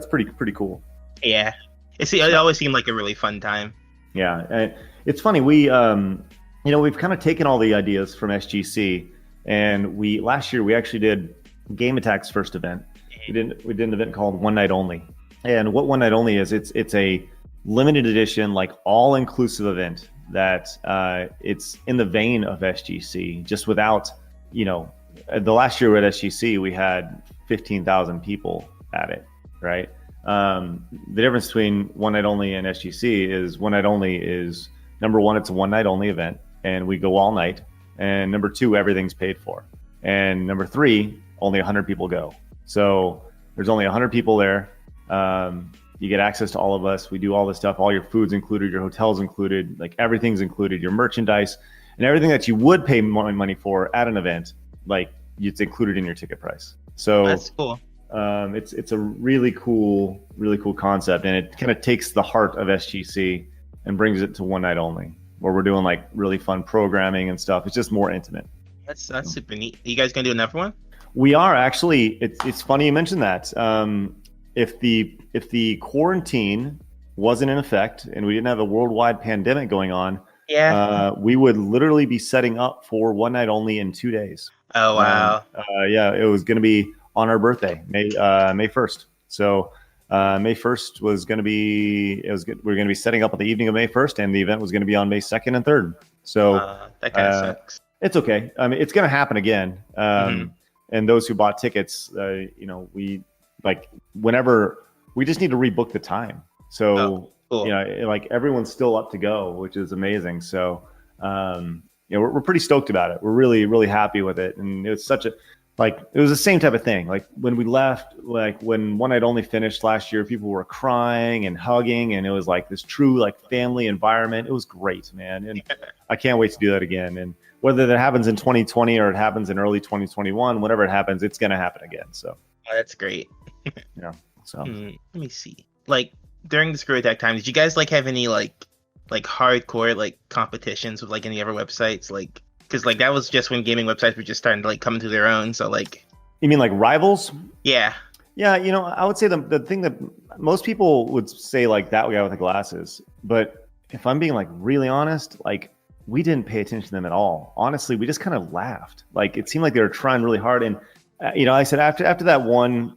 pretty cool. Yeah, it always seemed like a really fun time. Yeah, and it's funny, we we've kind of taken all the ideas from SGC, and last year we actually did Game Attack's first event. We did an event called One Night Only, and what One Night Only is, it's a limited edition, like all inclusive event that it's in the vein of SGC, just without, the last year at SGC we had 15,000 people at it, right? The difference between One Night Only and SGC is One Night Only is, number one, it's a one night only event and we go all night, and number two, everything's paid for, and number three, only 100 people go. So there's only 100 people there. You get access to all of us. We do all this stuff. All your food's included, your hotel's included, like everything's included, your merchandise and everything that you would pay money for at an event, like it's included in your ticket price. So that's cool. It's a really cool concept, and it kind of takes the heart of SGC and brings it to One Night Only, where we're doing like really fun programming and stuff. It's just more intimate. That's super neat. Are you guys gonna do another one? We are actually. It's funny you mentioned that. If the quarantine wasn't in effect and we didn't have a worldwide pandemic going on, we would literally be setting up for One Night Only in 2 days. Oh wow! Yeah, it was going to be on our birthday, May 1st. So May 1st was going to be we were going to be setting up on the evening of May 1st, and the event was going to be on May 2nd and 3rd. So that kind of sucks. It's okay. I mean, it's going to happen again. And those who bought tickets, we whenever we just need to rebook the time. So cool. Like everyone's still up to go, which is amazing. So we're pretty stoked about it. We're really, really happy with it. And it was it was the same type of thing. Like when we left, like when One Night Only finished last year, people were crying and hugging, and it was like this true like family environment. It was great, man. And I can't wait to do that again. And whether that happens in 2020 or it happens in early 2021, whatever it happens, it's going to happen again. So that's great. So let me see. Like during the ScrewAttack time, did you guys like have any like hardcore like competitions with like any other websites? Like, because like that was just when gaming websites were just starting to like come into their own. So like, you mean like rivals? Yeah. I would say the thing that most people would say, like that guy with the glasses, but if I'm being like really honest, like we didn't pay attention to them at all. Honestly, we just kind of laughed. Like it seemed like they were trying really hard, and I said after that one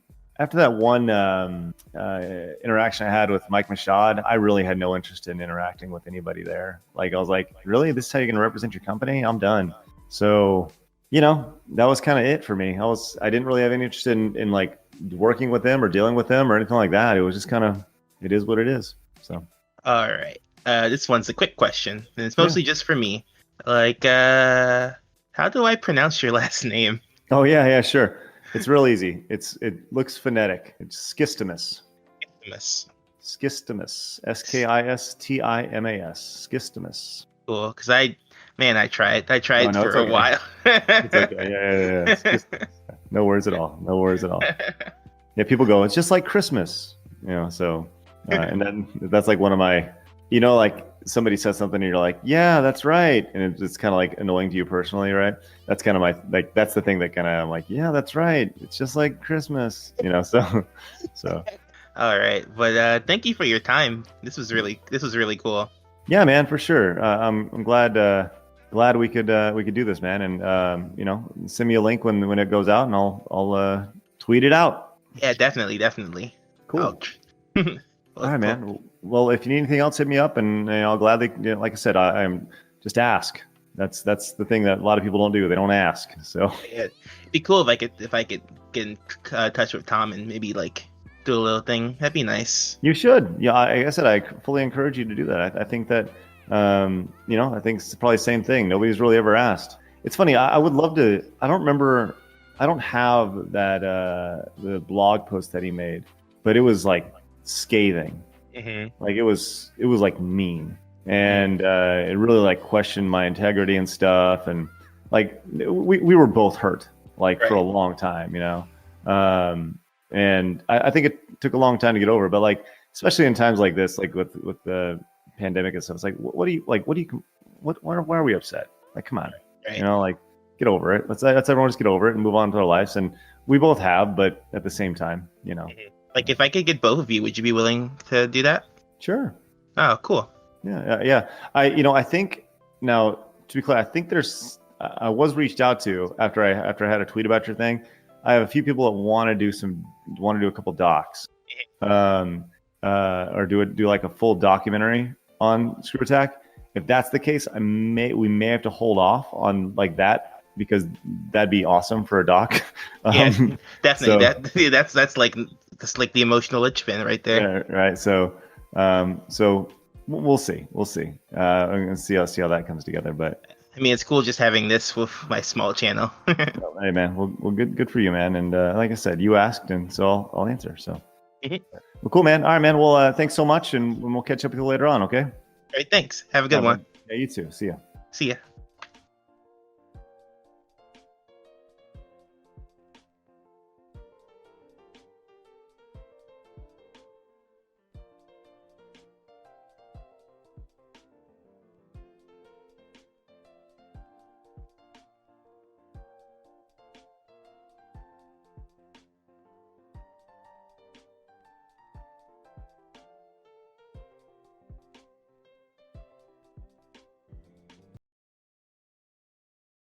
interaction I had with Mike Mashad, I really had no interest in interacting with anybody there. Like I was like, really, this is how you're going to represent your company? I'm done. So that was kind of it for me. I didn't really have any interest in like working with them or dealing with them or anything like that. It was just kind of, it is what it is. So all right, this one's a quick question, and it's mostly just for me. Like, how do I pronounce your last name? Oh yeah, sure. It's real easy. It looks phonetic. It's Skistimas. Skistimas. Skistimas. Skistimas. Cool. Because I tried. I tried for a while. It's okay. Yeah. No worries at all. Yeah, people go, it's just like Christmas. So, and then that's like one of my, like somebody says something and you're like, yeah, that's right. And it's kind of like annoying to you personally, right? That's kind of my, like, that's the thing that kind of, I'm like, yeah, that's right. It's just like Christmas, so. All right. But thank you for your time. This was really cool. Yeah, man, for sure. I'm glad we could do this, man. And, send me a link when it goes out and I'll tweet it out. Yeah, definitely. Cool. All right, man. Well, if you need anything else, hit me up, and I'll gladly. Like I said, I'm just ask. That's the thing that a lot of people don't do. They don't ask. So yeah, it'd be cool if I could get in touch with Tom and maybe like do a little thing. That'd be nice. You should. Yeah, like I said, I fully encourage you to do that. I think that I think it's probably the same thing. Nobody's really ever asked. It's funny. I would love to. I don't remember. I don't have that the blog post that he made, but it was like scathing. Mm-hmm. Like it was like mean, and it really like questioned my integrity and stuff, and like we were both hurt like for a long time, and I think it took a long time to get over, but like especially in times like this, like with the pandemic and stuff, it's like why are we upset? Like come on, right. Like get over it. Let's everyone just get over it and move on to our lives. And we both have, but at the same time, you know. Like, if I could get both of you, would you be willing to do that? Sure. Oh, cool. Yeah. I think now, to be clear, I think I was reached out to after I had a tweet about your thing. I have a few people that want to do a couple docs, or do like a full documentary on ScrewAttack. If that's the case, we may have to hold off on like that, because that'd be awesome for a doc. Yeah, definitely. That's like the emotional linchpin right there. Yeah, right. So we'll see. I'm gonna see how that comes together. But I mean, it's cool just having this with my small channel. hey, man. Well, good for you, man. And like I said, you asked, and so I'll answer. So, well, cool, man. All right, man. Well, thanks so much, and we'll catch up with you later on. Okay. All right, thanks. Have a good one. Yeah, you too. See ya. See ya.